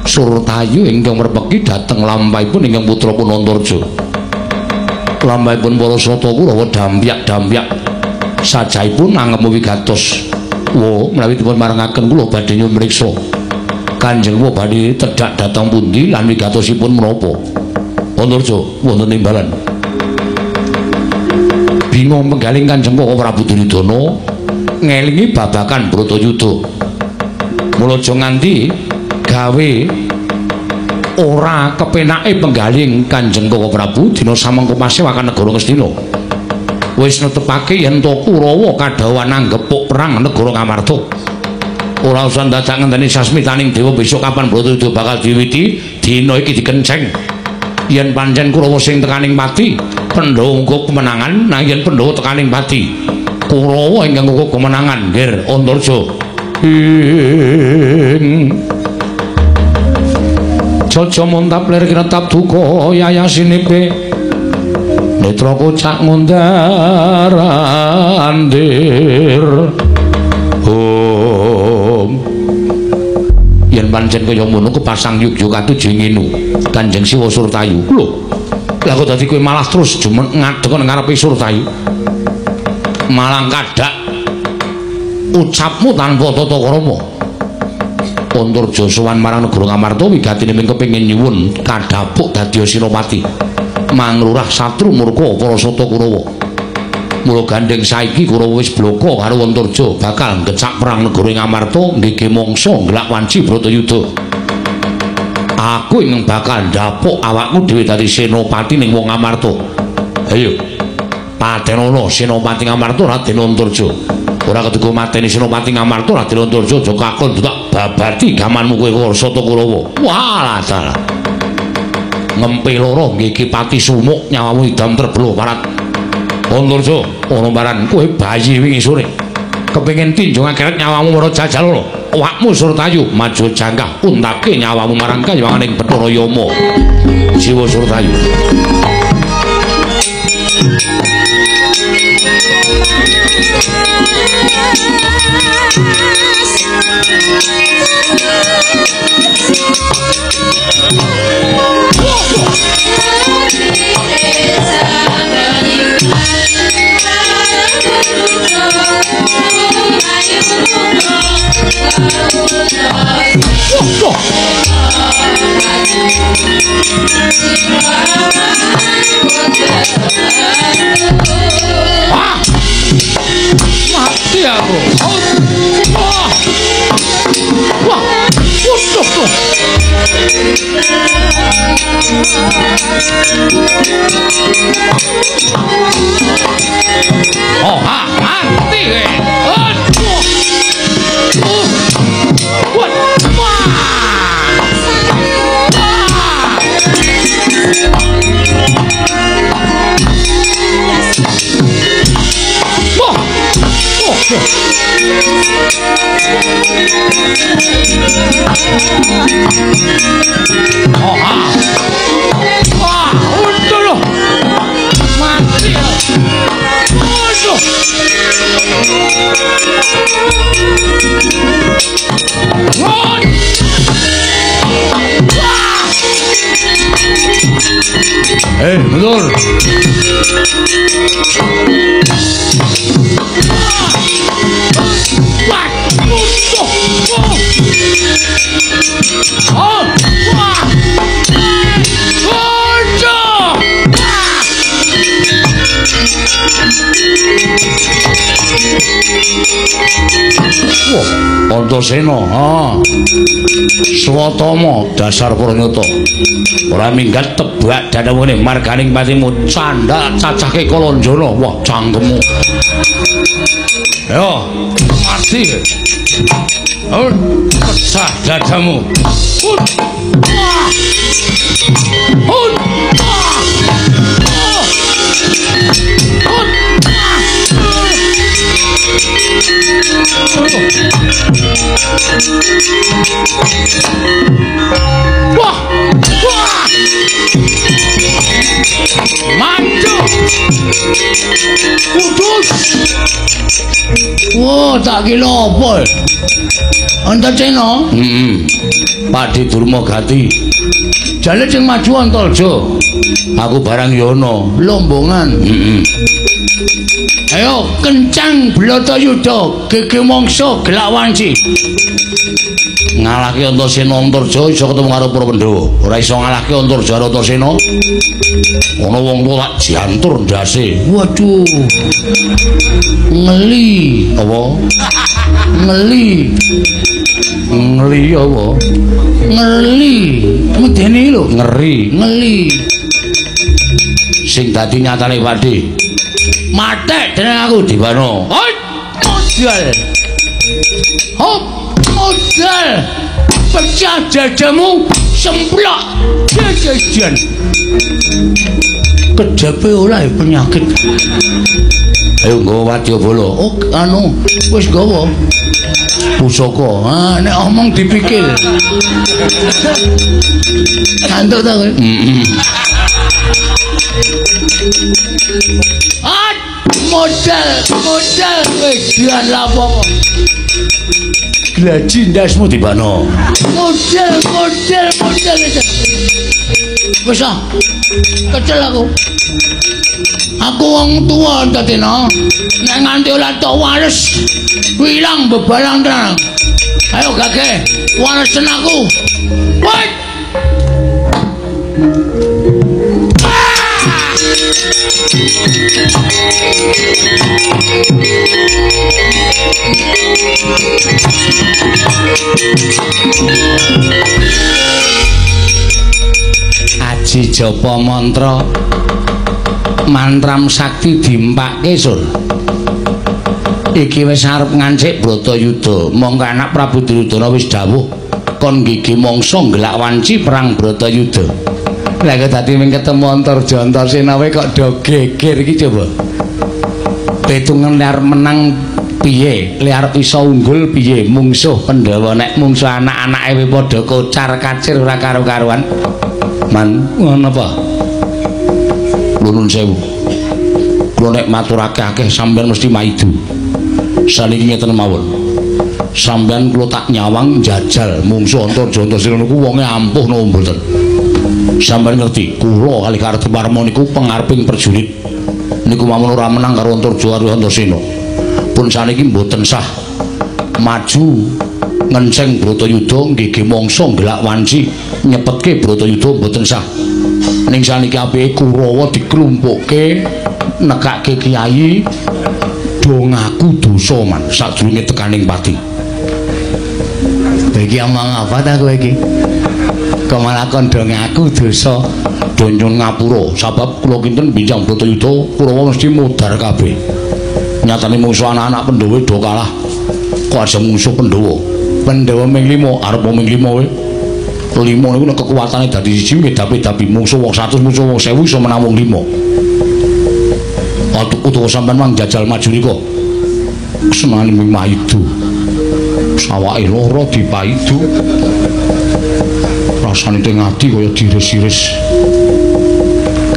Surtayu ingkang merpeki dhateng lampahipun ingkang putrapun Antarja. Lampahipun para sata Kurawa dampyak-dampyak sajaipun angem wigatos. Menawi dipun marangaken kula badhe nyuwun mriksa. Kanjeng badhe tedhak dhateng pundi lan wigatosipun menapa? Antarja wonten timbalan. Bingung penggaling Kanjeng Prabu Duryudana ngelingi babakan Bratayuda. Mula aja nganti gawe ora kepenake penggaling Kanjeng Prabu dina samengko pasewakan negara Ngastina. Wis netepake yen to Kurawa kadhawan nanggepuk perang negara Ngamarta. Ora usah dadak ngenteni sasmitaning dewa besok kapan Bratayuda bakal diwiwiti, dina iki dikenceng. Yen pancen Kurawa sing tekaning pati, Pandhawa uga kemenangan, nang yen Pandhawa tekaning pati, Kurawa ingkang uga kemenangan, nggih Antarja. Jaja montap lir kinetap duka yayasinipe netra kocak ngundarandir. Yen pancen kaya ngono kepasang yugya katuju nginu Kanjeng Siwa Surtayu. Lho, lha kok dadi kowe malah terus jumen ngadeg nang ngarepe Surtayu. Malah kadhak ucapmu tanpa tata krama. Antarja sowan marang negara Ngamarta wigatine mung kepengin nyuwun kadhapuk dadi Senopati. Manglurah satru murka para sata Kurawa. Mula gandeng saiki Kurawa wis bloko karo Antarja bakal ngecak perang negara Ngamarta nggih mangsa nglak wanci Bratayuda. Aku ingkang bakal ndapuk awakmu dhewe dadi Senopati ning wong Ngamarta. Ayo. Patenana Senopati Ngamarta Raden Antarja. Ora keduga mateni Senopati Ngamarta Raden Antarja aja kakon tak babati gamanmu kowe sata Kurawa. Walah dalah. Ngempe loro nggih Ki Pati Sumuk nyawamu idam terbelo parat. Antarja, ana baran kowe bayi wingi sore. Kepengin tinjung akhirat nyawamu marang jajal lho. Awakmu Surtayu maju jangkah untake nyawamu marang kayanganing Bathara Yama. Siwa Surtayu. Mundur. Antasena, Swatama dasar Pranyata. Ora minggat tebak dadawene marganing patimu candhak cacahke Kalanjana. Wah, cangkemmu. Ayo, mati. Pecah dadamu. Wah, wah, maju, kudus. Wah, tak kira apa? Antasena? Padi Durmagati. Jale sing maju Antarja. Aku barang yono, lombongan. Ayo kencang Bratayuda, gege mangsa gelak wanci. Ngalahke Antasena Antarja iso ketemu karo para Pandhawa. Ora iso ngalahke Antarja karo Antasena. Ana wong tuwa tak jantur ndase. Waduh. Ngeli apa? Ngeli. Ngeli apa? Ngeli. Medeni lho, ngeri, ngeli. Sing dadi nyatane Pakde. Matek dening aku Dibana. Hoi, modal. Hop, modal. Pecah dadamu, semplak jajan. Kejape ora penyakit. Ayo nggawa Wadyabala. Oh, anu, wis gawa. Pusaka. Ah, nek omong dipikir. Kantuk ta kowe? Modal wedan lapo. Glaji ndasmu Dibana. Modal. Wis ah. Kecel aku. Aku wong tuwa Antasena. Nek nganti ora tok wares, wilang bebalang tenan. Ayo gage, waresen aku. Woi. Aji japa mantra mantram sakti dimpake sur. Iki wis arep ngancik Bratayuda, mongko anak Prabu Duryudana wis dawuh kon gigi mangsa ngelak wanci perang Bratayuda. Lah kok dadi ming ketemu Antarja Antasena wae kok do geger iki coba. Petungan liar menang piye, liar iso unggul piye, mungsuh Pandhawa nek mungsuh anak-anake wae padha kocar-kacir ora karo-karuan. Man, ngono apa? Nuwun sewu. Kula nek maturake akeh sampeyan mesti maidu. Saniki ngeten mawon. Sampeyan kula tak nyawang jajal mungsuh Antarja Antasena niku wonge ampuh napa mboten? Sampeyan ngerti, kula kali Kartoparma niku pengareping prajurit. Niku mawon ora menang karo Antarja karo Antasena. Pun saniki mboten sah maju ngenceng Bratayuda nggih mangsa gelak wanci nyepetke Bratayuda mboten sah. Ning saniki apike Kurawa diklumpukke nekake kiai do ngaku dosa man sadurunge tekaning pati. Iki omong apa ta kowe iki? Kok malah kon do ngaku dosa? Do nyuwun ngapura sebab kula kinten bincang Bratayuda Kurawa mesti mudhar kabeh. Nyatane musuh anak-anak Pandhawa do kalah. Kok aja musuh Pandhawa. Pandhawa ming 5 arep ming 5 wae. 5 niku nek kekuatane dadi siji nggih tapi musuh wong 100 musuh wong 1000 iso menang wong 5. Utawa sampean mang jajal maju niku. senane maidu sawake loro dipaidu rasane teng ati kaya diris-iris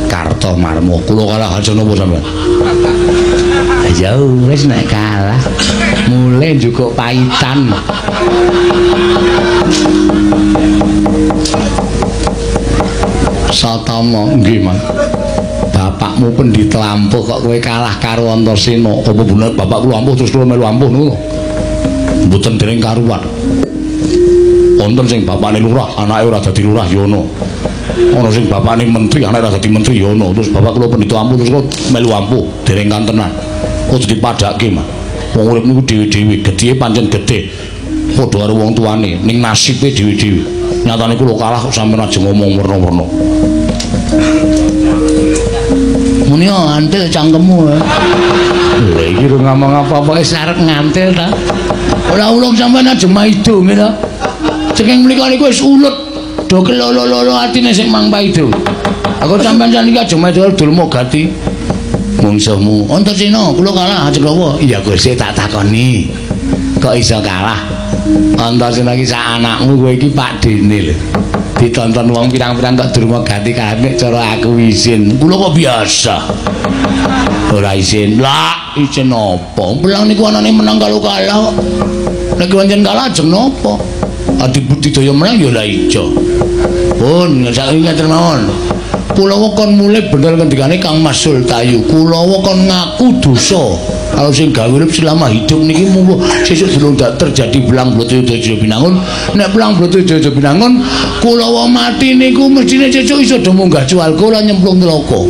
karta marmo kula kalah ajeng napa sampean ya wis nek kalah mulai njukuk paitan Satama nggih man bapakmu pendhita ampuh kok kowe kalah karo Antasena apa bener bapak kula ampuh terus kula melu ampuh niku mboten dereng karuan wonten sing bapakne lurah anake ora dadi lurah ya ono ana sing bapakne menteri anake ora dadi menteri ya ono terus bapak kula pendhita ampuh terus kula melu ampuh dereng kantenan kok dipadhake mah wong urip niku dhewe-dhewe gedhe pancen gedhe padha karo wong tuane ning nasibe dhewe-dhewe nyatane kula kalah kok sampeyan aja ngomong werna-werna muni antil cangkemmu lha iki ora ngomong apa-apa wis arep ngantil ta ora ulung sampeyan aja maido ngene saking mriko niku wis ulut do kelolo-lolo atine sing mang paido aku sampeyan saniki aja maido dul mogati mungsuhmu Antasena kula kalah aja kula iya Gusti tak takoni kok iso kalah Antasena iki sak anakmu kowe iki Pak Dene lho ditonton wong pirang-pirang kok durma ganti kanek cara aku izin kula kok biasa ora izin lah izin apa belang niku anane menang kalau kalah nek pancen kalah ajeng napa adi budidaya menang ya la ijo pun saiki ngaten mawon Kulawa kon mulai bener ngendikane Kang Mas Sultayu Kulawa kon ngaku dosa kalau sing gawe urip selama hidup niki munggo sesuk durung terjadi belang bloto Jaja Binangun nek belang bloto Jaja Binangun Kulawa mati niku mestine sesuk iso do munggah jualku lan nyemplung neraka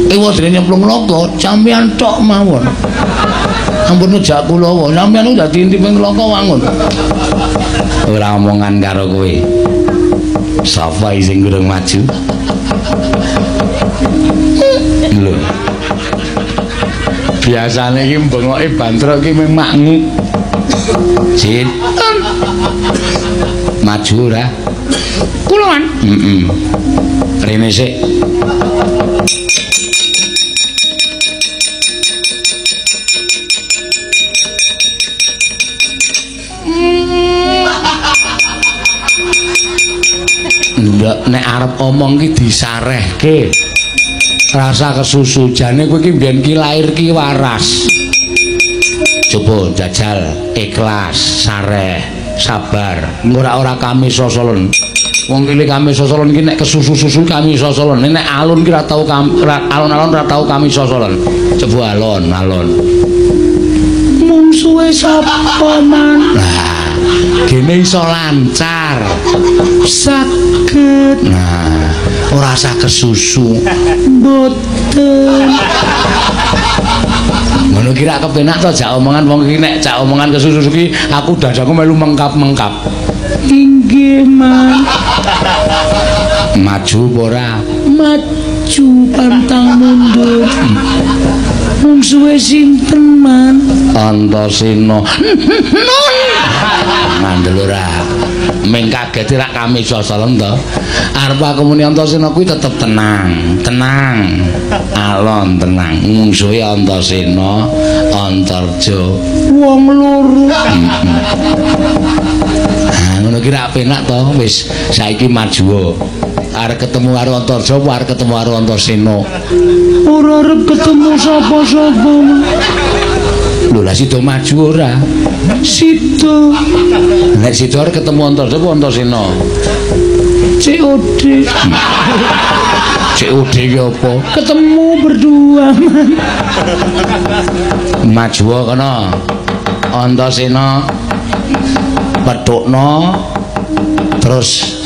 ewa dene nyemplung neraka sampeyan tok mawon ampun nejak Kulawa sampeyan dadi inti ping neraka wangun ora omongan karo kowe sapa sing durung maju lho biasane iki bengoke bantruk iki mung makngu Sin maju ora kuluan rene sik ndak nek arep omong ki disarehke rasa kesusu jane kowe iki mbiyen ki lair ki waras coba jajal ikhlas sareh sabar ora kami sosolon wong kene kami sosolon ki nek kesusu-susu kami sosolon nek alun ki ora tau alon-alon ora tau kami sosolon coba alon mung suwe sapa man nah kene iso lancar saged nah ora usah kesusu mboten ngono kira kepenak to jak omongan wong iki nek jak omongan kesusu iki aku dadaku melu mengkap-mengkap inggih man maju ora maju pantang mundur mung suwe sinten man Antasena nun ngandel ora ming kaget rak kami sosolen to arep aku muni Antasena kuwi tetep tenang alon tenang mungsuhe Antasena Antarja wong loro ngono ki rak penak to wis saiki maju arep ketemu karo Antarja apa arep ketemu karo Antasena ora arep ketemu sapa-sapa lho lah sida maju ora sida nek sida arep ketemu Antarja apa Antasena COD COD ki apa ketemu berdua maju kana Antasena pedhokno terus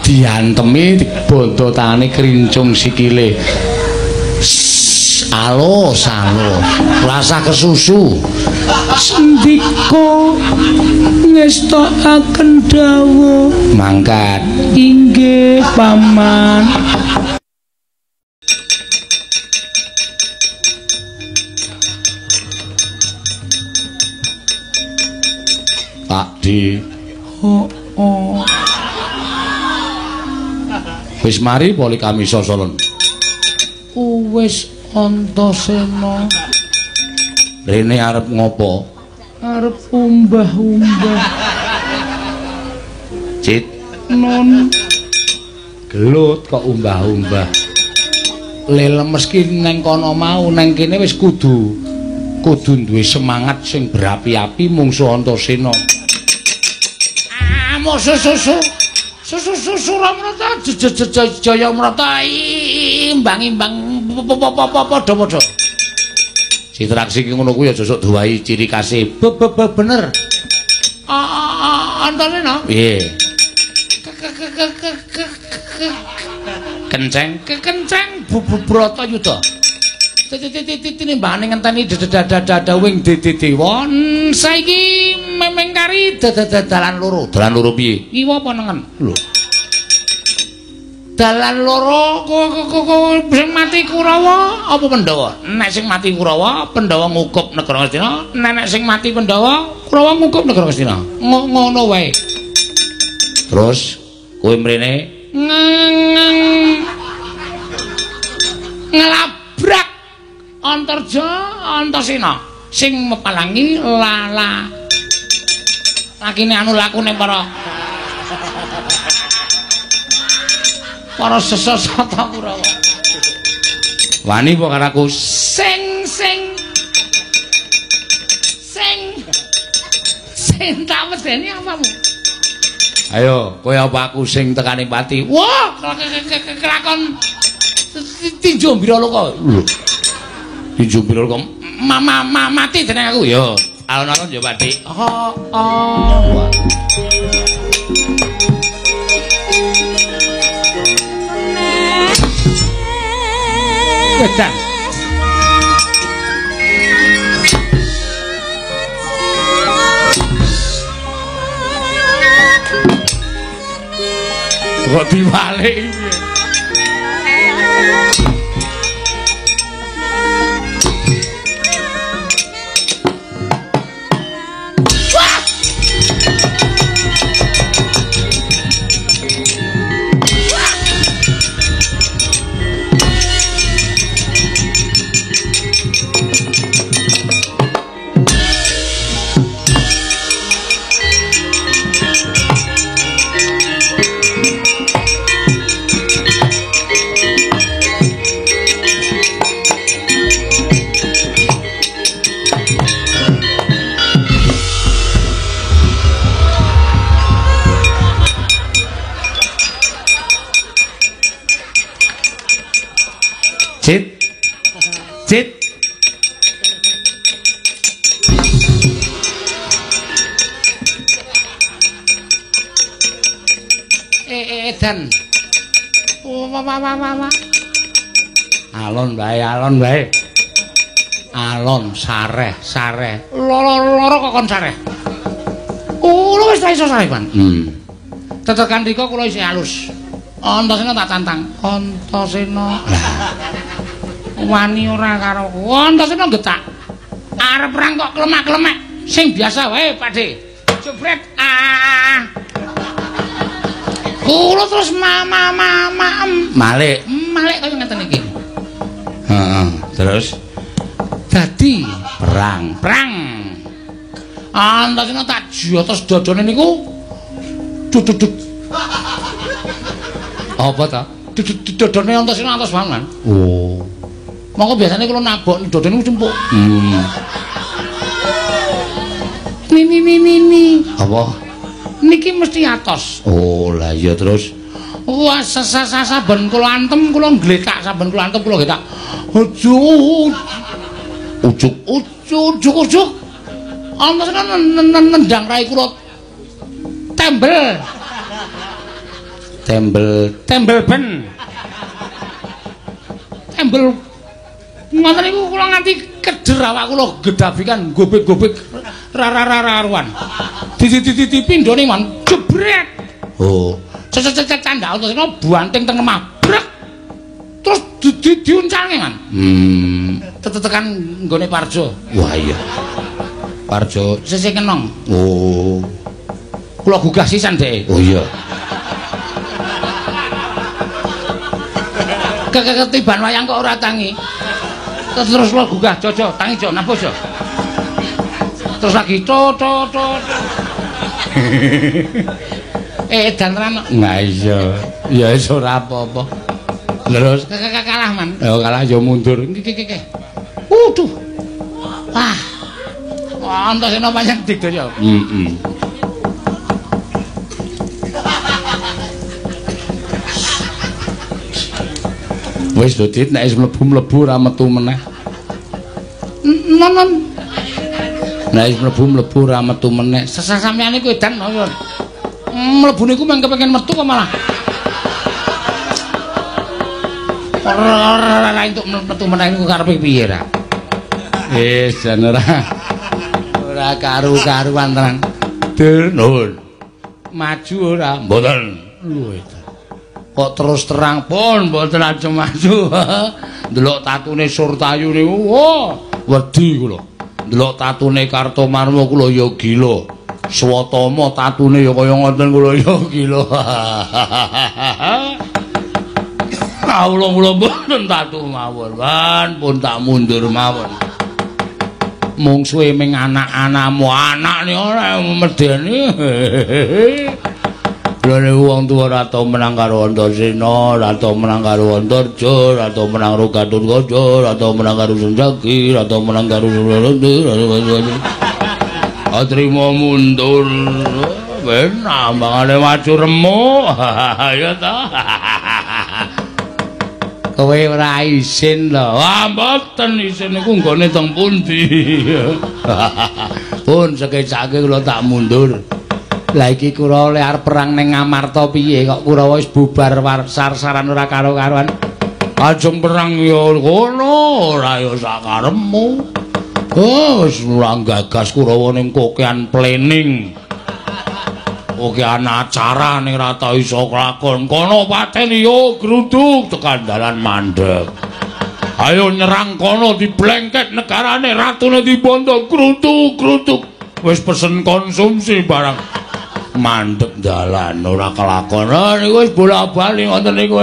diantemi bondo tangane krincung sikile alus rasa kesusu sendika ngestokaken dawuh mangkat inggih paman Pak Di wis mari poli kami sosolon wis Antasena. Rene arep ngopo? Arep umbah-umbah. Cit, non gelut kok umbah-umbah. Le lemes ki neng kono mau, neng kene wis kudu duwe semangat sing berapi-api mungsu Antasena. Mok susu Ramrata Jaya Mrata imbang-imbang padha-padha. Sitraksi ki ngono kuwi aja sok duwahi ciri khase. Bener. Antasena? Piye? Kenceng Bratayuda. Tinimbane ngenteni dadawing dewa saiki memengkari dalan loro. Dalan loro piye? Iwa apa nengen? Lho. Dalan loro sing mati Kurawa apa Pandhawa? Nek sing mati Kurawa, Pandhawa ngukup negara Ngastina. Nek sing mati Pandhawa, Kurawa ngukup negara Ngastina. Ngono wae. Terus kowe mrene ngelabrak Antarja Antasena sing mepalangi lakine anu lakune para sesosata Kurawa. Wani apa karaku sing tak medeni apamu? Ayo, kowe apa aku sing tekani pati? Wah, kelakon tinju Mbiraloka. Lho. Tinju Mbiraloka mati jeneng aku ya. Alon-alon ya, Patik. Oh. Gedang. Kok diwalik iki? Cit. Edan. Alon bae. Alon sareh. Loro kok kon sareh. Kula wis iso sareh, Pan. Tetekan rika kula isih alus. Antasena tak tantang. Antasena. Wani ora karo Antasena getak. Arep perang kok klemak-klemek. Sing biasa wae, Pakde. Jebret. Kula terus Malik kaya ngeten iki. Heeh, terus dadi perang. Antasena tak jotos dodone niku. Duduk. Apa ta? Dodone Antasena atos banget. Oh. Monggo biasane kula nabok dodone ku cempuk. Ni. Apa? Niki mesti atos. Oh, lah iya terus. Wah, saben kula antem kula ngletak, saben kula antem kula getak. Ujuk. Antasena nendang rai kula tembel ben. Tembel ngoten niku kula nganti keder awak kula gedabikan gobek-gobek raruan. Diti pindhone man jebret. Oh, cecet candhak Antasena buanting teng lemah. Brek. Terus diuncalke man. Tetekan nggone Parjo. Wah iya. Parjo sesuk kenong. Oh. Kula gugah sisan dhek. Oh iya. Ketiban wayang kok ora tangi. Terus lo gugah jojo tangi jo napus jo. Terus lagi edan tenan. Nah iya. Ya wis ora apa-apa. Terus Kalah man. ya kalah yo mundur. Ki. Wah. Antasena panjang digdaya. Wis Dodit nek wis mlebu ra metu meneh. Non. Nek wis mlebu ra metu meneh. Sampeyan iku edan lho. Mlebu niku mung kepengin metu kok malah. Ora entuk metu meneh niku karepe piye ra? Wis jan ora karu-karuan tenan. Nuwun. Maju ora? Mboten. Lho kok terus terang pun mboten ajeng maju. Ndelok tatune Surtayu niku, wah, wedi kula. Ndelok tatune Kartomarma kula ya gila. Swatama tatune ya kaya ngoten kula ya gila. Kula mboten tatu mawon, pun tak mundur mawon. Mungsuhe ming anak-anakmu, anakne ora medeni. Lha wong tuwa ora tau menang karo Antasena, ora tau menang karo Antarja, ora tau menang karo Gatotkaca, ora tau menang karo Sanjaki, ora tau menang karo Atrima mundur. Ben ambangane maju remuk. Ya ta. Kowe ora isin lho. Wah, mboten isin niku nggone teng pundi. Pun sekecake kula tak mundur. Lah iki Kurawa arep perang ning Ngamarta piye kok Kurawa wis bubar sar-saran ora karo-karoan. Ajeng perang ya ngono, ora ya sakarepmu. Oh, wis ora gagas Kurawa ning kokean plening. Kokean acara ning ra tau iso kelakon. Kono pateni yo gruduk tekan dalan mandeg. Ayo nyerang kono diblengket negarane ratune dibondo gruduk-gruduk. Wis pesen konsumsi barang. Mandek dalan ora kelakon. Niku wis bola-bali ngoten niku.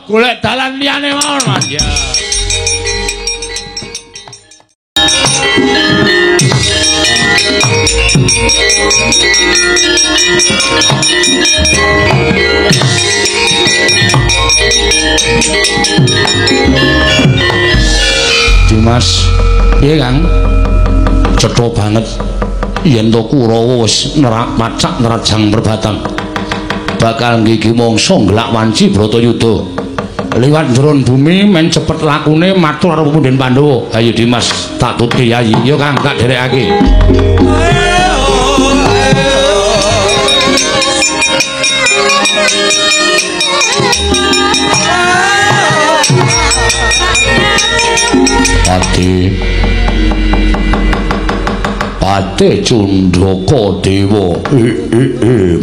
Golek dalan liyane mawon, Mas. Ya. Dimas, piye Kang? Cetha banget. Yen to Kurawa wis nerak macak nerajang perbatang bakal nggigi mangsa ngelak wanci Bratayuda liwat njron bumi men cepet lakune matur karo Pundhen Pandhawa. Ayo Dimas tak tuti yayi yo Kang tak derekake. Pate Cundaka Dewa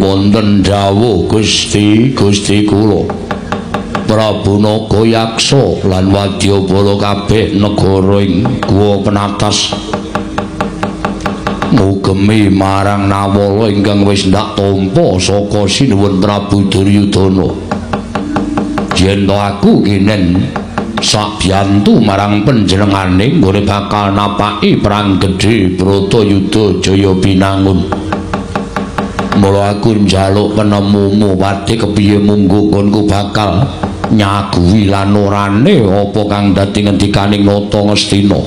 wonten dawuh Gusti kula Prabu Nagayaksa lan wadyabala kabeh negara ing Guwa Penatas mugemi marang Nawala ingkang wis ndak tampa saka Sinuwun Prabu Duryudana. Yen to aku kinen sakbiyantu marang panjenengane nggone bakal napaki perang gedhe Bratayuda Jaya Binangun. Mula aku njaluk penemumu wadhe kepiye munggo konku bakal nyaguhi lan orane apa kang dadi ngendikaning Nata Ngastina.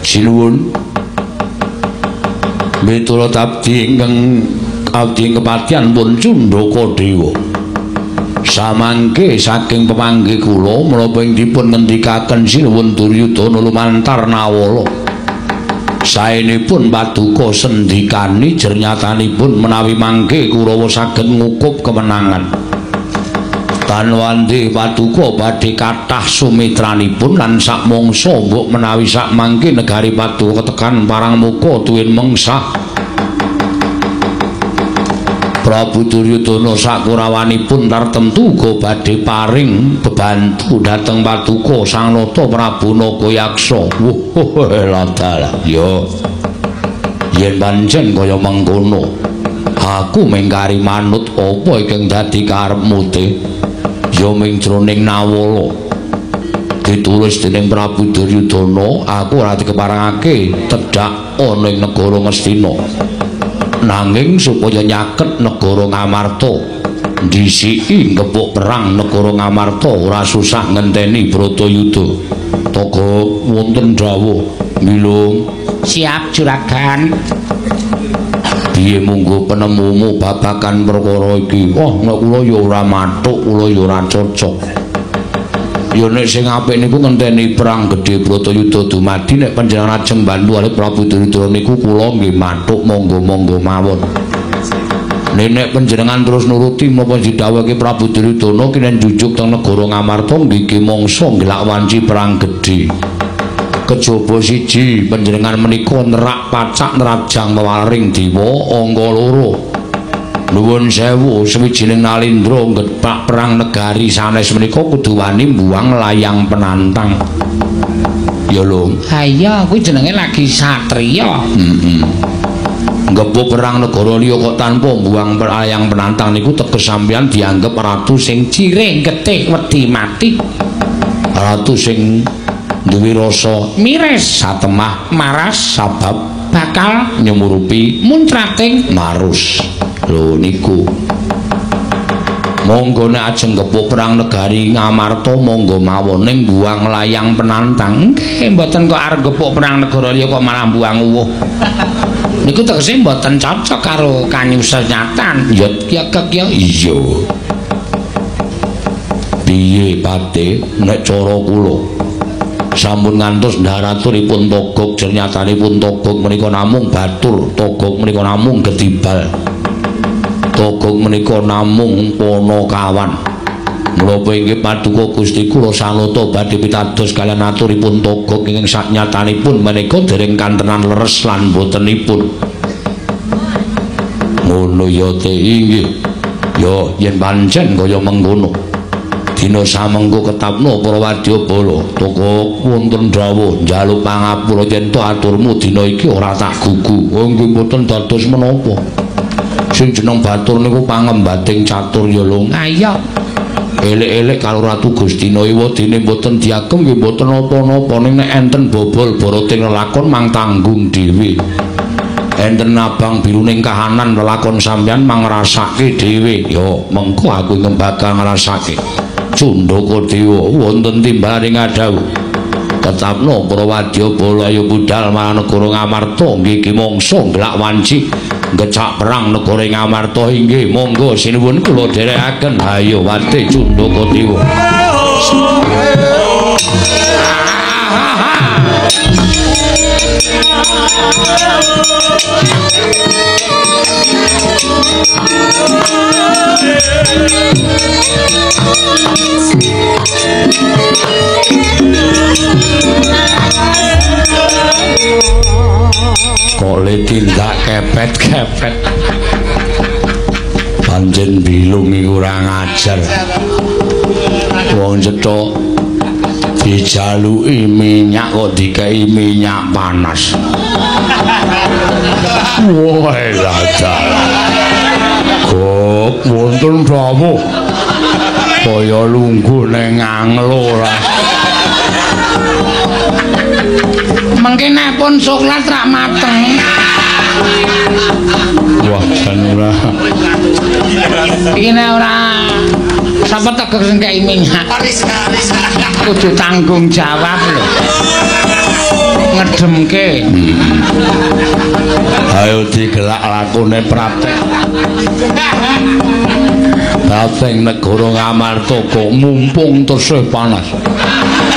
Sinuwun. Miturut abdi ingkang kepatihan pun Cundaka Dewa. Samangke saking pepanggih kula menapa ing dipun ngendikaken Sinuwun Duryudana lumantar Nawala saenipun paduka sendikani jernyatanipun menawi mangke Kurawa saged ngukup kemenangan tanwandi paduka badhe kathah sumitranipun lan sak mangsa mbok menawi sak mangke negari paduka tekan parang muka tuwin mengsah Prabu Duryudana sakurawanipun tartemtu uga badhe paring bebantu dhateng paduka Sang Nata Prabu Nagayaksa. Ladal ya. Yen pancen kaya mengkono, aku mengkari manut apa ingkang dadi karepmu te. Ya ming jroning Nawala. ditulis dening Prabu Duryudana aku ora dikeparengake tedhak ana ing negara Ngastina nanging supaya nyaket negara Ngamarta disiki ngepuk perang negara Ngamarta ora susah ngenteni Bratayuda Toga wonten dawuh milung siap juragan piye munggo penemumu babagan perkara iki wah nek kula ya ora mathuk kula ya ora cocok ya nek sing apik niku ngenteni perang gedhe Bratayuda dumadi nek panjenengan ajeng bantu kalih Prabu Duryudana niku kula nggih mathuk monggo-monggo mawon nek panjenengan terus nuruti menapa didhawuhake Prabu Duryudana kinen jujuk teng negara Ngamarta nggih mangsa ngelak wanci perang gedhe kejaba siji panjenengan menika nerak pacak nerajang wewaring dewa angka loro nuwun sewu sawijining nalindra ngepak perang negari sanes menika kudu wani mbuang layang penantang ya lho ha iya kuwi jenenge lagi satriya ngepuk perang negara liya kok tanpa mbuang layang penantang niku teges sampeyan dianggep ratu sing cireng getih wedi mati ratu sing duwe rasa mires satemah maras sabab bakal nyemurupi muntrating marus lho niku monggo nek ajeng kepuk perang negari Ngamarta monggo mawon ning buang layang penantang nggih mboten kok arep kepuk perang negara liya kok malah buang uwuh niku tegese mboten cocok karo kanyusenyatan ya ya iya piye pate nek cara kula sampun ngantos ndaraturipun Togog jernyatanipun Togog menika namung batur Togog menika namung getibal Togog menika namung Panakawan menapa inggih paduka Gusti kula sanata badhe pitados kaliyan aturipun Togog ingkang saknyatanipun menika dereng kantenan leres lan botenipun ngono ya te inggih ya yen pancen kaya mengkono dina samengko ketapno para wadyabala Togog wonten dawuh njaluk pangapura yen to aturmu dina iki ora tak gugu nggih mboten dados menapa sing jeneng batur niku pangembating catur ya lho ayo elek-elek karo Ratu Gustina Iwadene mboten diagem nggih mboten napa-napa ning nek enten bobol boroting lelakon mang tanggung dhewe enten abang biruning kahanan lelakon sampeyan mang ngrasake dhewe ya mengko aku bakal ngrasake Cundaka Dewa wonten timbaling adhawuh tetapno para wadyabala ayo budal marang negara Ngamarta nggih ki mangsa nglak wanci ngecak perang negara Ngamarta inggih monggo sinuwun kula dherekaken ayo wate Cundaka Dewa kok le tindak kepet-kepet pancen bilung iku ora ngajar wong cethuk dijaluki minyak kok dikai minyak panas wah dadah kok wonten dawuh kaya lungguh ning anglo lah mengke nek pun soklat rak mateng wah jan ora iki nek ora sapa tegek sing kei minyak kudu tanggung jawab lho ngedemke ayo digelak lakune Pratek Bateng negara Ngamarta kok mumpung tesih panas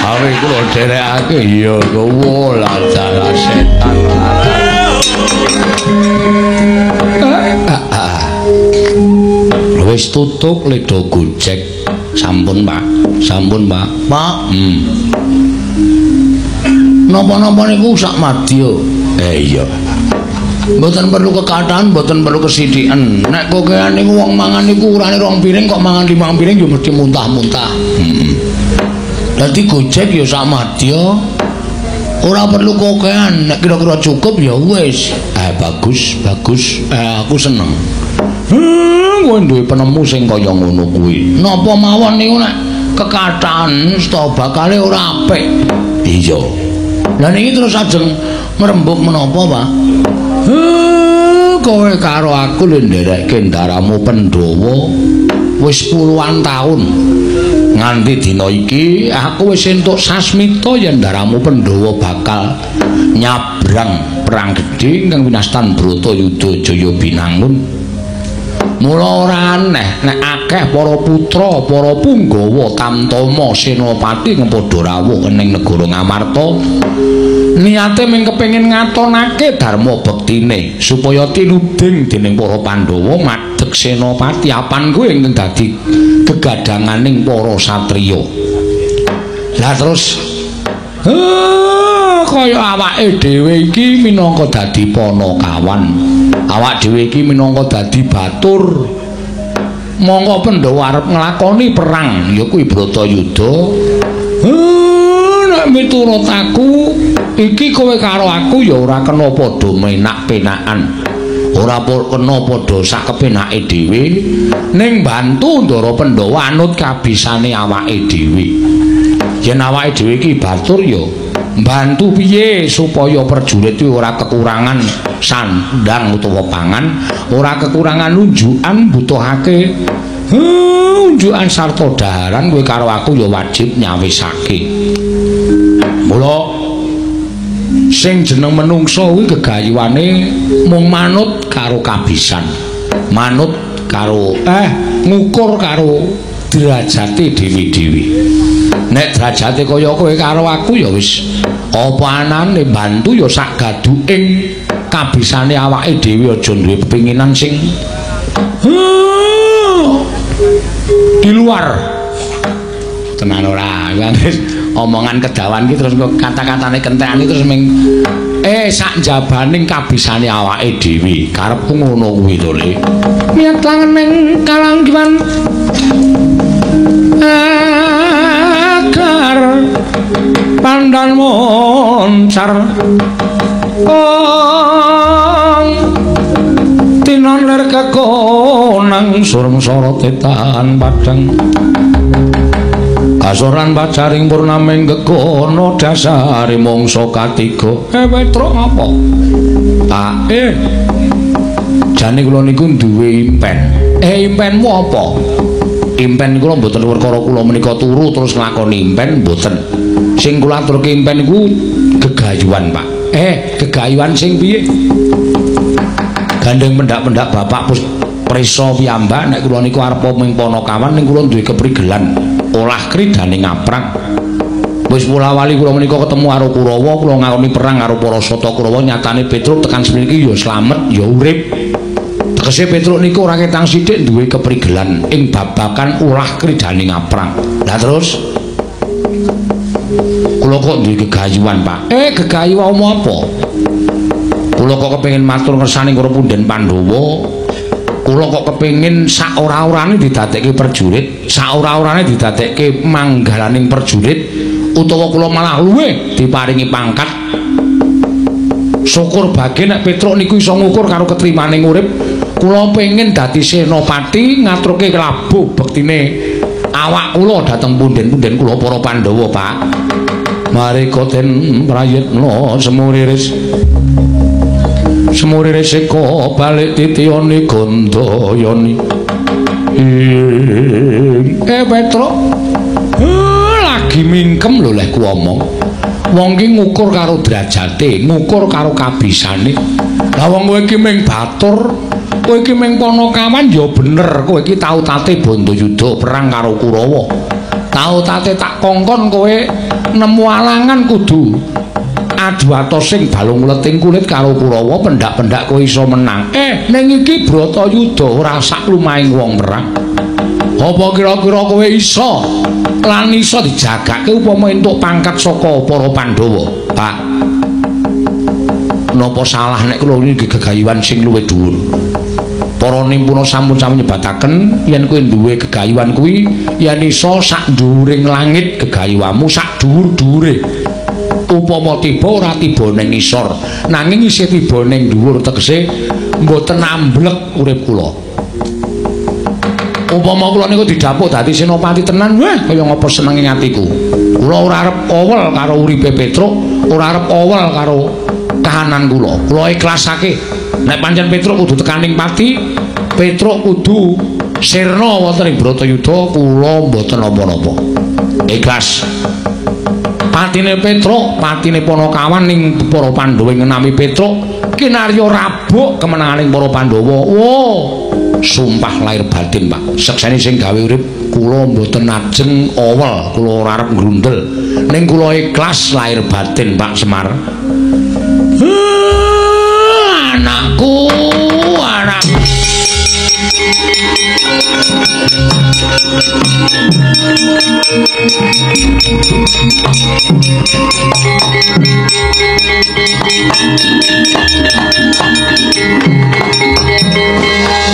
awe kula dherekake ya kowe lah dalah setan wis tutup ledo gojek sampun Pak sampun Pak Pak napa-napa niku sak madya iya mboten perlu kekathan mboten perlu kesidhiken nek kokean niku wong mangan niku urane 2 piring kok mangan 5 piring ya mesti muntah-muntah dadi gojek ya sak madya ora perlu kokean nek kira-kira cukup ya wis bagus aku seneng kowe duwe penemu sing kaya ngono kuwi napa mawon niku nek kekathahane sta bakale ora apik. Iya. Lah niki terus ajeng merembug menapa, Pak? Kowe karo aku lho nderekke ndaramu Pandhawa wis puluhan taun. Nganti dina iki aku wis entuk sasmita yen ndaramu Pandhawa bakal nyabrang perang gedhe ingkang winastan Bratayuda Jaya Binangun. Mula ora aneh nek akeh para putra, para punggawa Tamtama Senopati ngepadha rawuh ning negara Ngamarta niate mung kepengin ngatonake dharma bektine supaya tinuding dening para Pandhawa madheg Senopati apan kuwi ingkang dadi gegadanganing para satriya. Lah terus kaya awake dhewe iki minangka dadi Panakawan. Awak dhewe iki minangka dadi batur. Monggo Pandhawa arep nglakoni perang ya kuwi Bratayuda. Nek miturut aku iki kowe karo aku ya ora kena padha menak-penakan. Ora kena padha sak kepenake dhewe ning bantu Ndara Pandhawa anut kabisane awake dhewe. Yen awake dhewe iki batur ya mbantu piye supaya prajurit iki ora kekurangan sandang utawa pangan, ora kekurangan unjukan butuhake unjukan sarta daharan kowe karo aku ya wajib nyawisake. Mula sing jeneng menungsa kuwi gegayuhane mung manut karo kabisan, manut karo ngukur karo derajate dhewe-dhewe. Nek derajate kaya kowe karo aku ya wis apa anane bantu ya sak gaduking kabisane awake dhewe aja duwe kepinginan sing di luar. Tenan ora omongan kedawan ki terus kok kata-katane kentekane terus ming sak jabaning kabisane awake dhewe karepku ngono kuwi to Le. Miat langen ning kalanggiman agar pandan moncar tinon ler kekonang surung sorot tetan padang kasoran pacaring purnaming gegono dasari mongso katiga. Petro ngapa? Jane kula niku duwe impen. Impenmu apa? Impen kula mboten perkara kula menika turu terus nglakoni impen mboten. Sing kula aturke impen niku gegayuhan, Pak. Gegayuhan sing piye? Gandeng pendak-pendak bapak prisa piyambak nek kula niku arep ming Panakawan ning kula duwe keprigelan olah kridane ngaprang. Wis mula-wali kula menika ketemu karo Kurawa, kula ngakoni perang karo para Sata Kurawa, nyatane Petruk tekan semriki ya slamet ya urip. Tegese Petruk niku ora ketang sithik duwe keprigelan ing babakan ulah kridane ngaprang. Lah terus kula kok duwe gegayuhan, Pak. Gegayuhanmu apa? Kula kok kepengin matur ngersani karo Punden Pandhawa. Kula kok kepengin sak ora-orane didadekke prajurit, sak ora-orane didadekke manggalaning prajurit, utawa kula malah luwih diparingi pangkat. Syukur bae nek Petruk niku iso ngukur karo ketrimaning urip. Kula pengin dadi senopati ngaturke kelabuh bektine awak kula dhateng punden-punden kula para Pandhawa, Pak. Mari koten prayitna semuriris. Semuriris eko balik titiyane Gandayani. Petruk. Lagi mingkem lho leh ku omong. Wong ki ngukur karo derajate, ngukur karo kabisane. Lah wong kowe iki ming batur, kowe iki ming Panakawan ya bener, kowe iki tau tate Bantayuda perang karo Kurawa. Tau tate tak kongkon kowe nemu alangan kudu adu atos sing balung leting kulit karo Kurawa, pendak-pendak kowe iso menang. Ning iki Bratayuda ora sak lumahing wong perang. Apa kira-kira kowe iso lan iso dijagake upama entuk pangkat saka para Pandhawa, Pak? Napa salah nek kula niki gegayuhan sing luwih dhuwur? Para nimpuna sampun-sampun nyebataken yen kowe duwe gegayuhan kuwi yen iso sak dhuwuring langit gegayuhanmu, sak dhuwur-dhuwure. Upama tiba ora tiba ning ngisor, nanging isih tiba ning dhuwur tegese mboten amblek urip kula. Upama kula niku didapuk dadi senopati tenan, wah kaya ngapa senenge atiku. Kula ora arep awel karo uripe Petruk, ora arep awel karo kahanan kula. Kula ikhlasake. Nek pancen Petruk kudu tekaning pati, Petruk kudu sirna wonten ing Bratayuda, kula mboten napa-napa. Ikhlas. Patine Petruk, patine Panakawan ning para Pandhawa ngenami Petruk, kinarya rabuk kemenanganing para Pandhawa. Wo, sumpah lahir batin, Pak. Seksene sing gawe urip kula mboten ajeng awel, kula ora arep grundel. Ning kula ikhlas lahir batin, Pak Semar. Anakku, anak.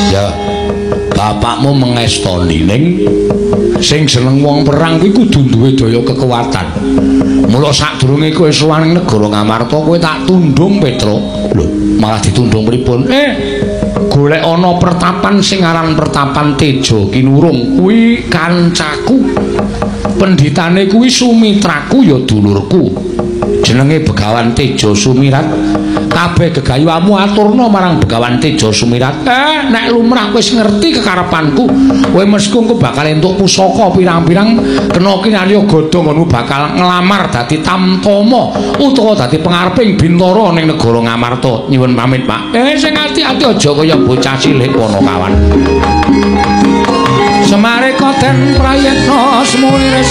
Ya, bapakmu mengestoni ning sing seneng wong perang kuwi kudu duwe daya kekuatan. Mula sadurunge kowe sowan ning negara Ngamarta kowe tak tundung Petruk. Lho, malah ditundung pripun? Golek ana pertapan sing aran Pertapan Teja Kinurung kuwi kancaku. Pendhitane kuwi sumitraku ya dulurku. Jenenge Begawan Teja Sumirat. Kabeh gegayuhmu aturna marang Begawan Teja Sumirat. Nek lumrah wis ngerti kekarepanku, kowe mesti engko bakal entuk pusaka pirang-pirang kena kinarya godha ngono bakal nglamar dadi tamtama utawa dadi pengareping Bintara ning negara Ngamarta. Nyuwun pamit, Pak. Sing ati-ati aja kaya bocah cilik Panakawan. Semare koden prayekna semuris.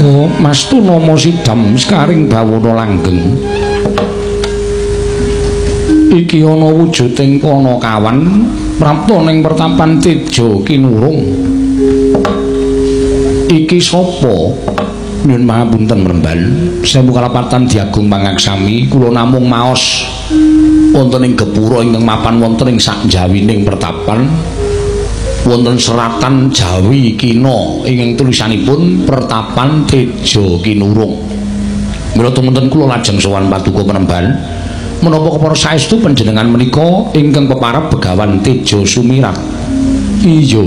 Oh, Mas Tunama Sidam sekaring bawana langgeng. Iki ana wujuding Panakawan prapta ning Pertapan Teja Kinurung. Iki sapa? Nyuwun pangapunten Mremban. Sewu kalapatan Diagung Pangaksami, kula namung maos wonten ing gepura ingkang mapan wonten ing sakjawining pertapan. Wonten seratan Jawi Kina ingkang tulisanipun Pertapan Teja Kinurung. Mila tumunten kula lajeng sowan Paduka Penemban menapa kepara saestu panjenengan menika ingkang peparab Begawan Teja Sumirat. Iya.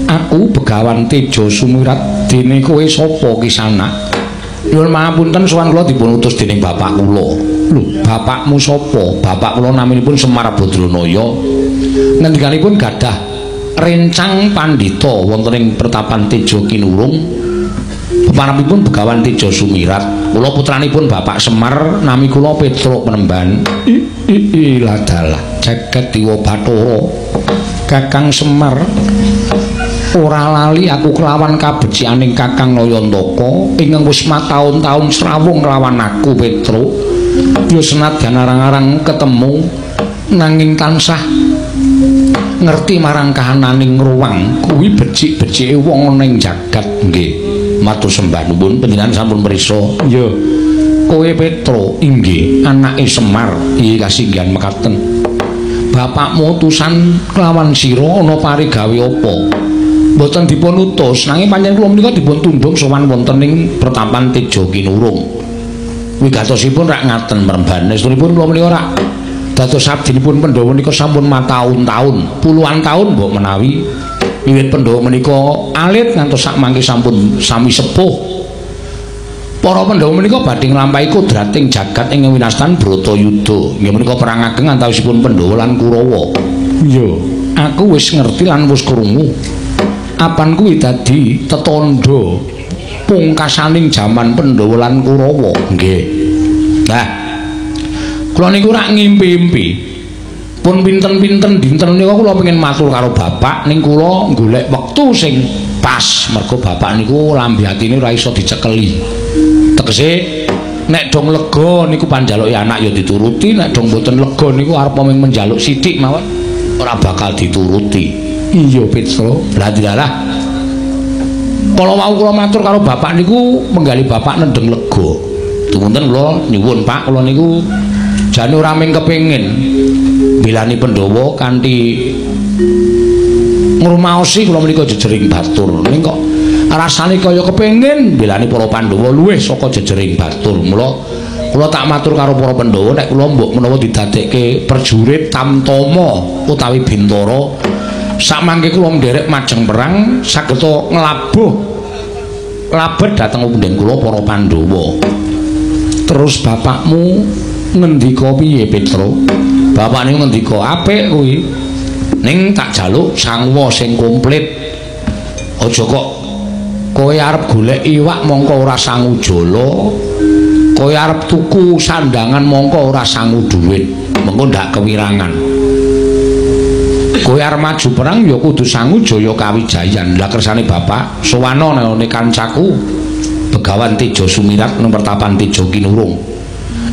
Aku Begawan Teja Sumirat. Dene kowe sapa Kisana? Nyuwun pangapunten sowan kula dipun utus dening bapak kula. Lho, bapakmu sapa? Bapak kula naminipun Semar Badranaya. Ngendikanipun gadah rencang pandhita wonten ing Pertapan Teja Kinurung. Peparabipun Begawan Teja Sumirat. Kula putranipun Bapak Semar, nami kula Petruk Penemban. Ilah dalah jagat Dewa Bathara. Kakang Semar, ora lali aku kelawan kabecianing Kakang Nayantaka ingkang wis mataun-taun srawung lawan aku Petruk. Ya senadyan arang-arang ketemu nanging tansah ngerti marang kahananing ruwang kuwi becik-becike wong ning jagat. Nggih. Matur sembah nuwun panjenengan sampun prisa. Ya. Kowe Petruk inggih anake Semar. Iya kasinggihan mekaten. Bapakmu utusan kelawan sira ana parigawe apa? Mboten dipun utus, nanging pancen kula menika dipun tundung sowan wonten ing Pertapan Teja Kinurung. Wigatosipun rak ngaten Mremban. Estunipun kula menika rak dados abdinipun Pandhawa menika sampun mataun-taun, puluhan taun mbok menawi wiwit Pandhawa menika alit ngantos sak mangke sampun sami sepuh. Para Pandhawa menika badhe nglampahi kodrating jagat ing winastan Bratayuda. Nggih menika perang ageng antawisipun Pandhawa lan Kurawa. Iya, aku wis ngerti lan wis krungu. Apan kuwi dadi tetandha pungkasaning jaman Pandhawa lan Kurawa. Nggih. Nah, kula niku rak ngimpi-impi. Pun pinten-pinten dinten niku kula pengen matur karo bapak ning kula golek wektu sing pas mergo bapak niku lambe atine ora iso dicekeli. Tegese nek dong lega niku panjaluke anak ya dituruti, nek dong mboten lega niku arep mung menjaluk sithik mawon ora bakal dituruti. Iya Petruk. Lah dilalah. Kala wau kula matur karo bapak niku menggali bapak nendeng lega. Tumunten kula nyuwun Pak, kula niku jane ora mung kepengin bilani Pandhawa kanthi ngrumaosi kula menika jejering batur. Ning kok rasane kaya kepengin bilani para Pandhawa luwih saka jejering batur. Mula Kula tak matur karo para Pandhawa nek kula mbok menawa didadekke prajurit Tamtama utawi Bintara samangke kula nderek majeng perang sageta nglabuh labet dhateng pundhen kula para Pandhawa. Terus bapakmu ngendika piye Petra? Bapakne ngendika apik kuwi. Ning tak jaluk sanguwa sing komplit. Aja kok kowe arep golek iwak mongko ora sangu jala. Kowe arep tuku sandangan mongko ora sangu dhuwit. Mengko ndak kewirangan. Kowe arep maju perang ya kudu sangu jaya kawijayan. Lah kersane bapak sowana nang kancaku Begawan Teja Sumirat nang pertapan Teja Kinurung.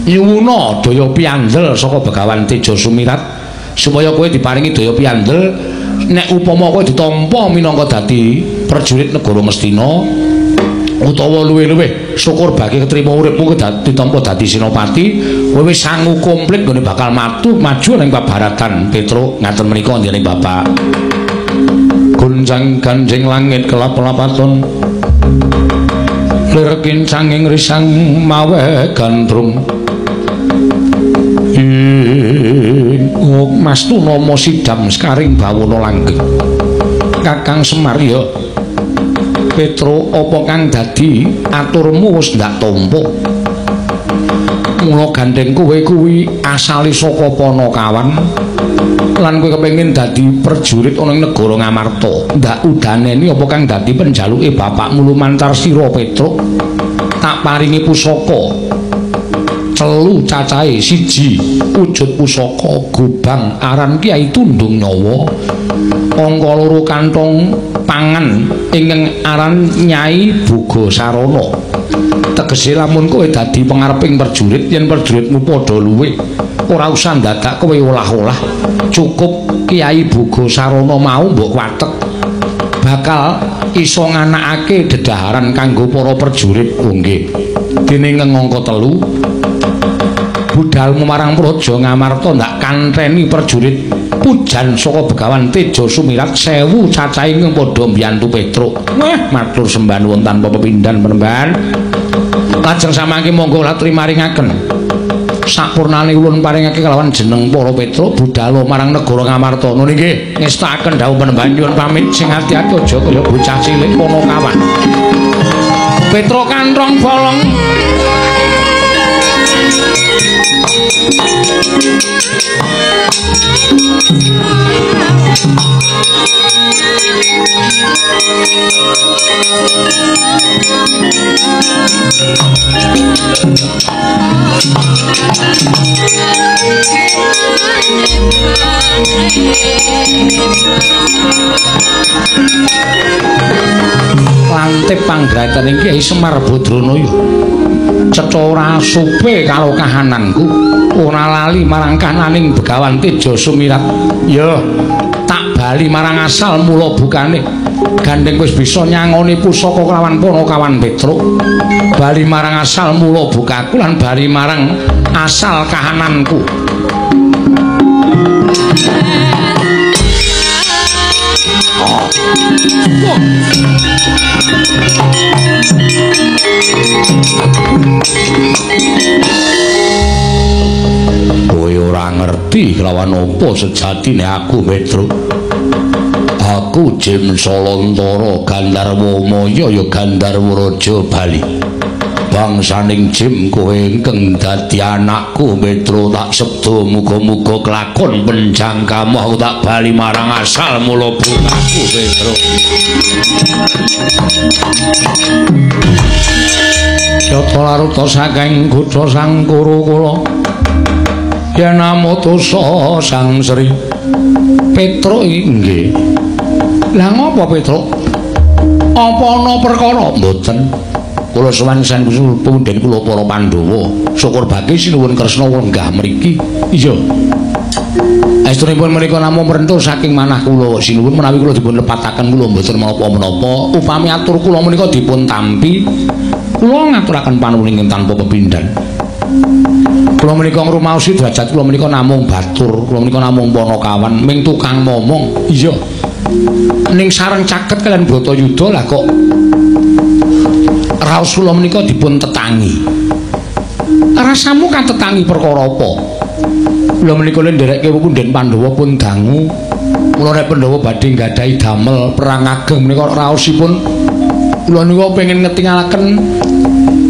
Nyuwuna daya piandel saka Begawan Teja Sumirat supaya kowe diparingi daya piandel nek upama kowe ditampa minangka dadi prajurit negara Ngastina utawa luwih-luwih syukur bagi ketrima uripmu ditampa dadi senopati kowe wis sangu komplit nggone bakal maju ning pabaratan Petruk ngaten menika ndene Bapak. Gunjang ganjing langit kelap-kelapaton lir kincanging risang mawe gandrung Mastuna sidam skaring bawana langgeng. Kakang Semar ya Petro apa kang dadi aturmu wis ndak tampa. Mula gandeng kowe kuwi asale saka Panakawan lan kowe kepengin dadi prajurit ana ing negara Ngamarta. Ndak udaneni apa kang dadi penjaluke bapakmu lumantar sira Petro. Tak paringi pusaka telu cacahe siji wujud pusaka gobang aran Kyai Tundung Nyawa angka loro kantong pangan ingkang aran Nyai Boga Sarana tegese lamun kowe dadi pangareping prajurit yen prajuritmu padha luwih ora usah dadak kowe olah-olah cukup Kyai Boga Sarana mau mbok watek bakal iso nganakake dedaharan kanggo para prajurit nggih dene ngangka telu budalmu marang Praja Ngamarta ndak kanteni prajurit pujan saka Begawan Teja Sumirat 1000 cacahing padha mbiyantu Petruk. Wah, matur sembah nuwun tanpa pepindhan penemban. Lajeng samangke monggo latri maringaken. Sampurnane ulun paringake kelawan jeneng para Petruk budal marang negara Ngamarta. Nun nggih, ngestakaken dawuh penemban nyuwun pamit sing ati-ati aja kaya bocah cilik Panakawan. Petruk kanthong bolong lantip panggrayatan Kyai Semar Badranaya cetha supe karo kahananku ora lali marang kananing Begawan Teja Sumirat ya tak bali marang asal mula bukane gandeng wis bisa nyangoni pusaka kelawan Panakawan Petruk bali marang asal mula bukaku lan bali marang asal kahananku. Kowe ora ngerti kelawan apa sejatine aku Petruk. Aku Jim Salantara Gandharwa Maya ya Gandharwa Raja Bali. Bangsaning Jim kowe ingkang dadi anakku Petruk tak sebda muga-muga kelakon penjangkamu aku tak bali marang asal mula bukaku Petruk. Yata laruta saking kutha Sangkara kula yen amutusa Sang Sri Petruk inggih. Lah ngapa Petruk? Apa ana perkara? Mboten. Kula sowan sang pundhen kula para Pandhawa. Syukur bagi sinuwun Kresna wenggah mriki. Iya. Estunipun menika namung mrentul saking manah kula sinuwun menawi kula dipun lepataken kula mboten menapa-menapa. Upami atur kula menika dipun tampi, kula ngaturaken panuwun tanpa pepindhan. Kula menika ngrumaosi derajat kula menika namung batur, kula menika namung Panakawan, ming tukang momong. Iya. Ning sareng caket kalian Bratayuda lah kok raos kula menika dipun tetangi. Rasamu katetangi perkara apa? Kula menika nderekke Punden Pandhawa pun dangu. Kula nek Pandhawa badhe nggadahi damel perang ageng menika raosipun kula niku pengin ngetingalaken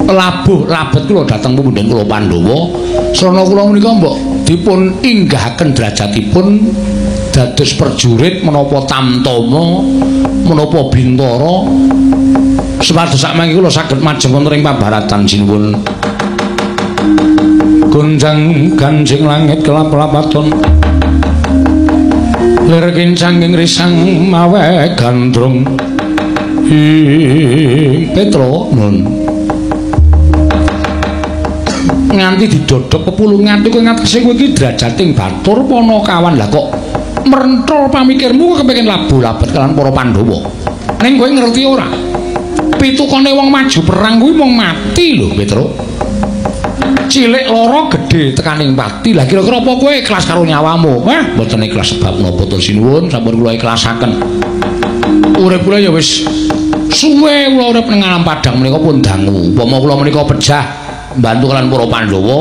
labuh labet kula dhateng Punden kula Pandhawa. Srana kula menika mbok dipun inggahaken derajatipun dados prajurit menapa tamtama menapa bintara supados sakmangke kula saged majeng wonten ing pabaratan sinuwun. Gunjang ganjing langit kelap-lapaton lir kincang ing risang mawe gandrung Petro nun nganti didodhok pepulungan kowe ngatesi kowe iki drajating batur Panakawan lah kok merentol pamikirmu kepengin labuh labet kalian para Pandhawa ning kowe ngerti ora pitukane wong maju perang kuwi mung mati lho Petro cilik loro gedhe tekaning pati lah kira-kira apa kowe ikhlas karo nyawamu mboten ikhlas sebab napa to sinuwun sampun kula ikhlasaken urip kula ya wis suwe kula urip ning alam padang menika pun dangu upama kula menika pejah mbantu kalian para Pandhawa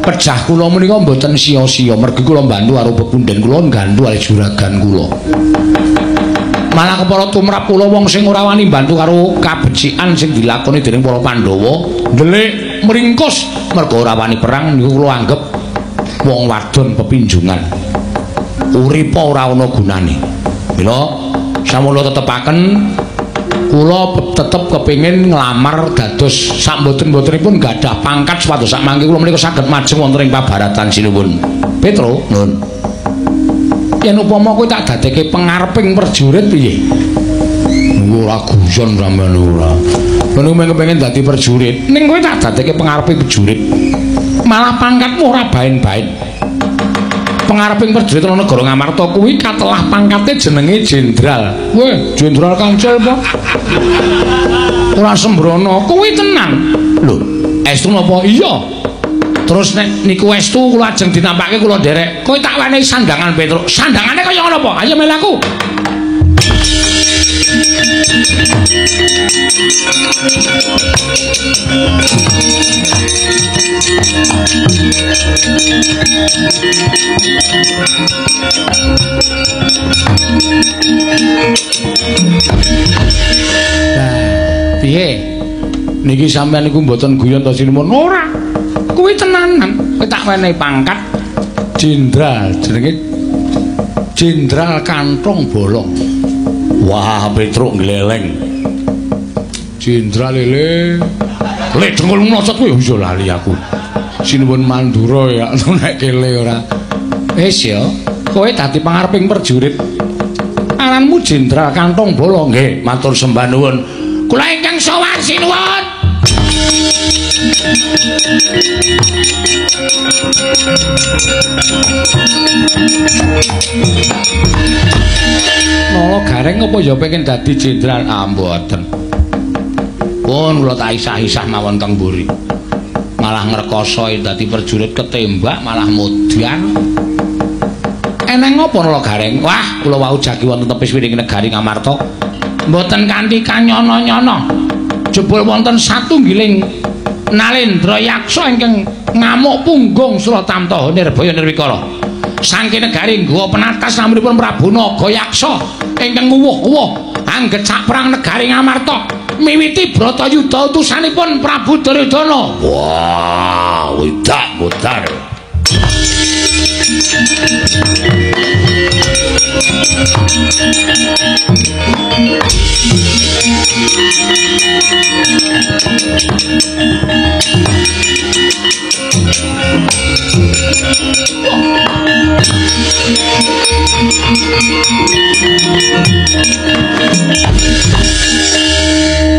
pejah kula menika mboten sia-sia mergi kula mbantu karo pepunden kula nggantu ali juragan kula malah kepara tumrap kula wong sing ora wani mbantu karo kabecikan sing dilakoni dening para Pandhawa ndelik meringkus mergo ora wani perang niku kula anggap wong wadon pepinjungan uripa ora ana gunane mila samula tetepaken kula tetep kepengin nglamar dados samboten-botenipun gadah pangkat supados sakmangke kula menika saged majeng wonten ing pabaratan sinuwun Petro nun yen upama kowe tak dadekke pengareping prajurit piye ora guyon sampeyan ora Kowe kepengin dadi prajurit, ning kowe tak dadekke pengareping prajurit. Malah pangkatmu ora baen-baen. Pengareping prajurit ana negara Ngamarta kuwi katelah pangkate jenenge jenderal. Weh, jenderal kancil apa? Ora sembrono, kuwi tenan. Lho, estu napa? Iya. Terus nek niku estu kula ajeng dinampake kula nderek. Kowe tak wenehi sandangan Petro. Sandangane kaya ngono apa? Ayo melaku. Piye? Niki sampeyan niku mboten guyon to sinuwun ora. Kuwi tenanan. Kowe tak wenehi pangkat jenderal jenenge Jenderal Kantong Bolong. Wah, Petruk gleleng. Jenderal lele. Lek dengkul mlocot kowe yo lali aku. Sinuwun Mandura ya nek kele ora. Wis ya, kowe dadi pangareping prajurit. Aranmu Jenderal Kantong Bolong. Nggih, matur sembah nuwun. Kula ingkang sowan sinuwun. Nolo gareng apa ya pengen dadi jenderal? Ah mboten. Pun kula tak isah-isah mawon teng mburi. Malah ngrekoso dadi prajurit ketembak malah modyan. Eneng apa nolo gareng? Wah, kula wau jagi wonten tepis wiring negari Ngamarta. Mboten kanthi kanyono-nyono. Jebul wonten satunggiling Nalendra Yaksa ingkang ngamuk punggung Suratamtaha Nirbaya Nirwikara. Saking negari nggawa penatas namunipun Prabu Naga Yaksa ingkang nguwuh-uwuh anggecak perang negari Ngamarta miwiti Bratayuda utusanipun Prabu Duryudana. Wah, wedak mutar.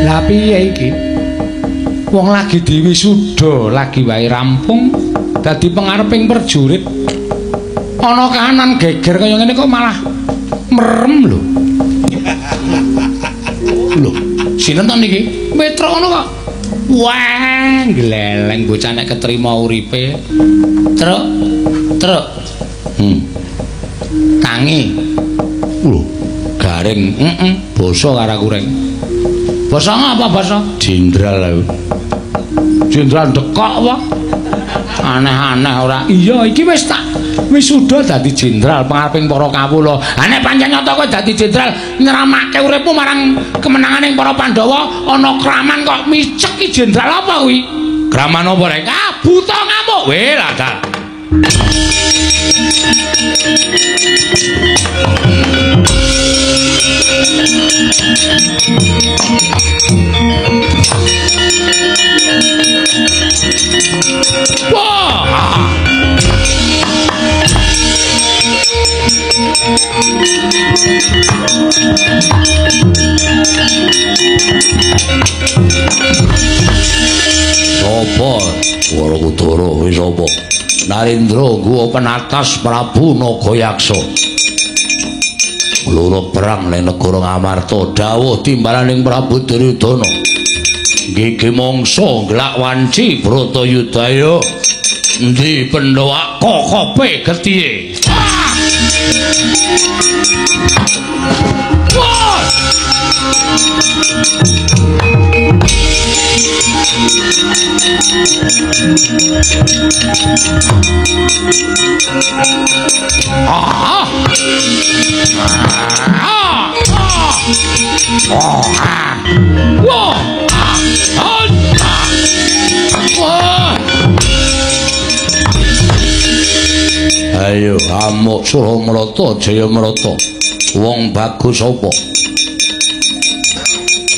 Lah piye iki? Wong lagi diwisuda, lagi wae rampung dadi pengareping prajurit. Ana kahanan geger kaya ngene kok malah merem lho. Lho, sinten niki? Petro ngono kok. Wah, gleleng bocah nek ketrima uripe. Truk. Tangi. Lho, garing. Basa karo kureng. Basa apa basa? Jenderal lho. Jenderal dekok wae. Aneh-aneh ora. Iya, iki wis suda dadi jenderal pangareping para kawula. Ha nek pancen nyata kowe dadi jenderal nyeramake uripmu marang kemenanganing para Pandhawa ana kraman kok micek iki jenderal apa kuwi? Kraman apa rek? Ah, buta ngamuk. Weh, ladal. Wah! Sopo Warakudara wis sapa? Narendra guwa penatas Prabu Nagayaksa. Loro perang ning negara Ngamarta dawuh timbalaning Prabu Duryudana. Nggih mangsa glak wanci Bratayuda ya. Endi Pandhawa kokope getihe? Wah! Ayo amuk Suramarata Jayamarata wong bagus sapa?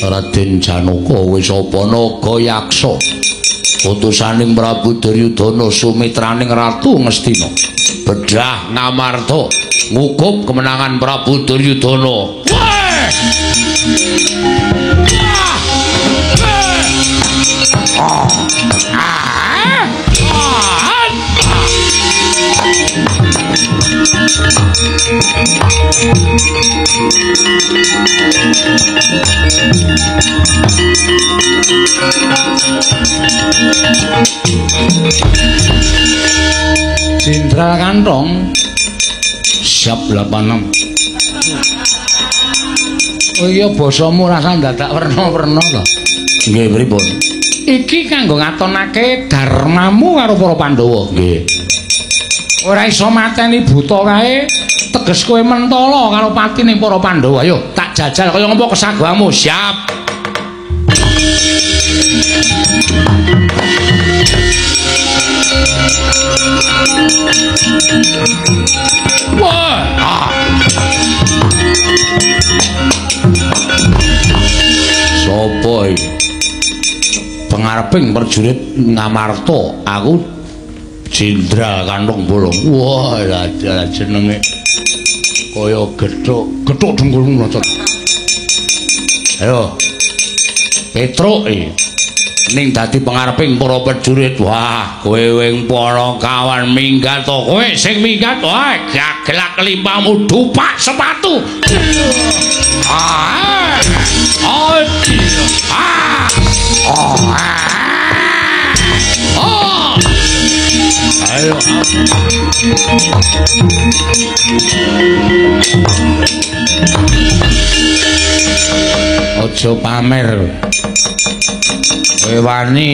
Raden Janaka wis apa Nagayaksa utusaning Prabu Duryudana sumitraning Ratu Ngastina bedah Ngamarta ngukup kemenangan Prabu Duryudana. Jenderal Kantong siap 86. Oh iya basamu rasa dadak werna-werna lho. Nggih pripun? Iki kanggo ngatonake darmamu karo para Pandhawa. Nggih. Ora iso mateni buta kae, teges kowe mentala karo patine para Pandhawa. Ayo tak jajal kaya ngapa kesagawamu. Siap. Wah! Sopo iki? Pengareping prajurit Ngamarta, aku Jenderal Kantong Bolong. Wah, lah jenenge kaya gethuk dengkulmu lho. Ayo. Petruk ning dadi pengareping para prajurit. Wah, kowe wing para kawan minggat to. Kowe sing minggat wae gagelak limpamu dupak sepatu. Ayo. Aja pamer. Kowe wani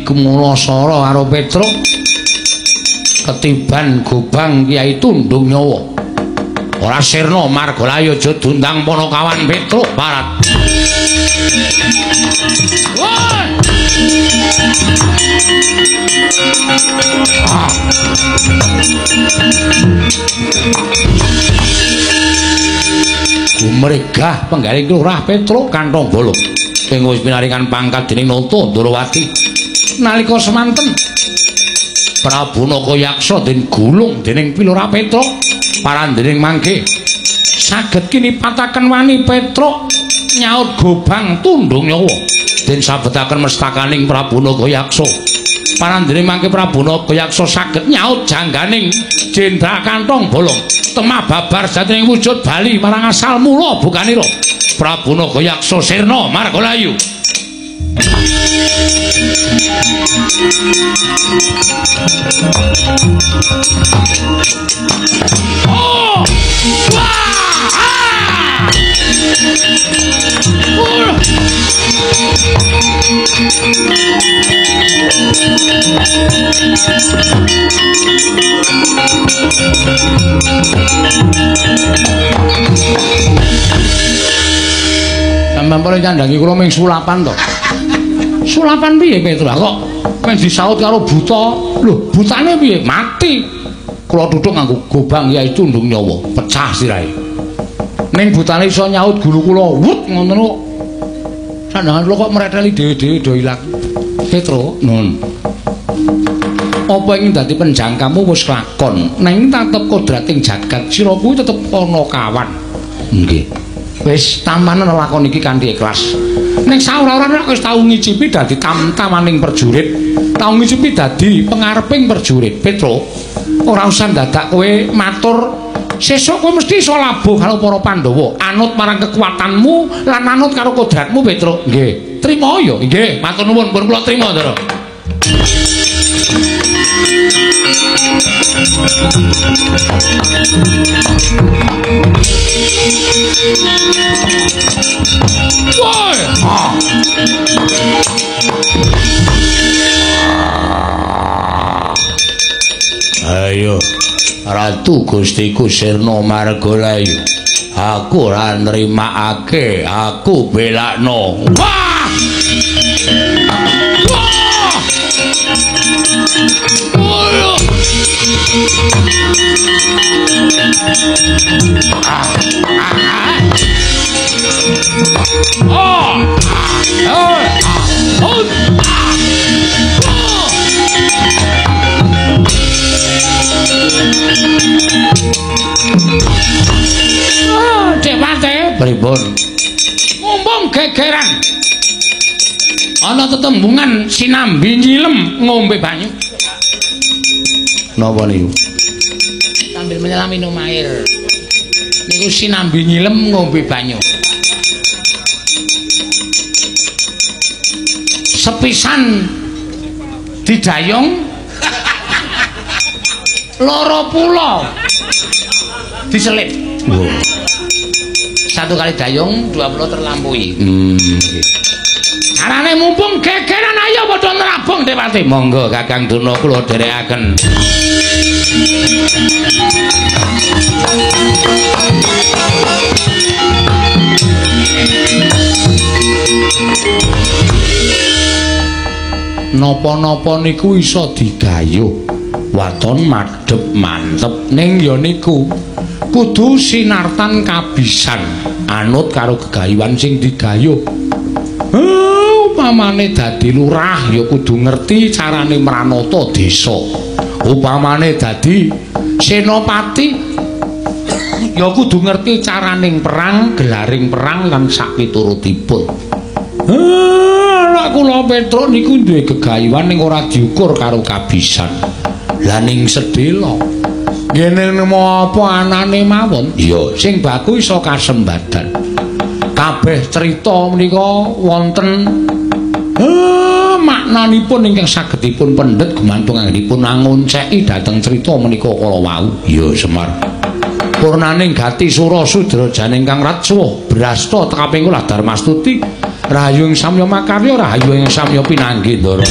kumulasara karo Petruk ketiban Gobang Kyai Tundung Nyawa. Ora sirna Margalayu aja dundang Panakawan Petruk parat. Woi! Gumregah penggaling Lurah Petruk Kantong Bolong sing wis pinaringan pangkat dening Nata Ndrawati nalika semanten Prabu Nagayaksa den gulung dening Pilura Petruk parandening mangke saged kinipataken wani Petruk nyaut Gobang Tundung Nyawa den sabetaken mestakaning Prabu Nagayaksa parandening mangke Prabu Nagayaksa saged nyaut jangganing Jenderal Kantong Bolong temah babar jatining wujud bali marang asal mula bukanira Prabu Nagayaksa sirna Margalayu. Oh! Wah! mempel nyandangi kula ming sulapan to. Sulapan piye Petro? Kok men disaut karo buta? Lho, butane piye? Mati. Kula tutuk nganggo gobang Yai Tundung Nyawa, pecah sirahe. Ning butane iso nyaut guru kula, wut ngoten kok. Sandangan kula kok mreteli dhewe-dhewe do ilang. Petro, nun. Apa ingin dadi penjangkamu wis lakon, neng tetep kodrating jagat sira kuwi tetep ana kawan. Nggih. Wis tamanen lakon iki kanthi ikhlas. Ning saora-orane wis tau ngicipi dadi tam-tamaning prajurit, tau ngicipi dadi pengareping prajurit. Petro, ora usah dadak kowe matur sesuk kowe mesti iso labuh karo para Pandhawa, anut marang kekuatanmu lan anut karo kodratmu, Petro. Nggih. Trima ya. Nggih, matur nuwun pun kula trima, Ndara. Woi. Ayo, Ratu Gustiku Sirna Margalayu. Aku ora nrimakake, aku belakno. Wah! Wah! Ayo. Dewate pripun? Mumpung gegeran. Ana tetembungan sinambi nyilem ngombe banyu. Napa niku? Sambil menyelam minum air. Niku sinambi nyilem ngombe banyu. Sepisan didayung loro pulo diselip. Wow. Satu kali dayung 20 terlampaui. Carane mumpung gegeran ayo padha nrabung Dewate. Monggo Kakang Durna kula dherekaken. Napa-napa niku iso digayuh. Waton madhep mantep ning ya niku kudu sinartan kabisan anut karo gegayuhan sing digayuh. Upamane dadi lurah ya kudu ngerti carane mranata desa. Upamane dadi senopati ya kudu ngerti caraning perang, gelaring perang lan sak piturutipun. Anak kula Petro niku duwe gegayuhan ning ora diukur karo kabisan. Lah ning sedhela ngene apa anane mawon ya sing baku iso kasembadan. Kabeh crita menika wonten maknanipun ingkang sagedipun pendhet gumantung anggenipun angonceki dhateng crita menika kala wau. Ya Semar. Purnaning gati sura sudrajane ingkang ratswa brasta kaping 8 Darmastuti rahayu ing samya makarya rahayu ing samya pinanggih Ndara.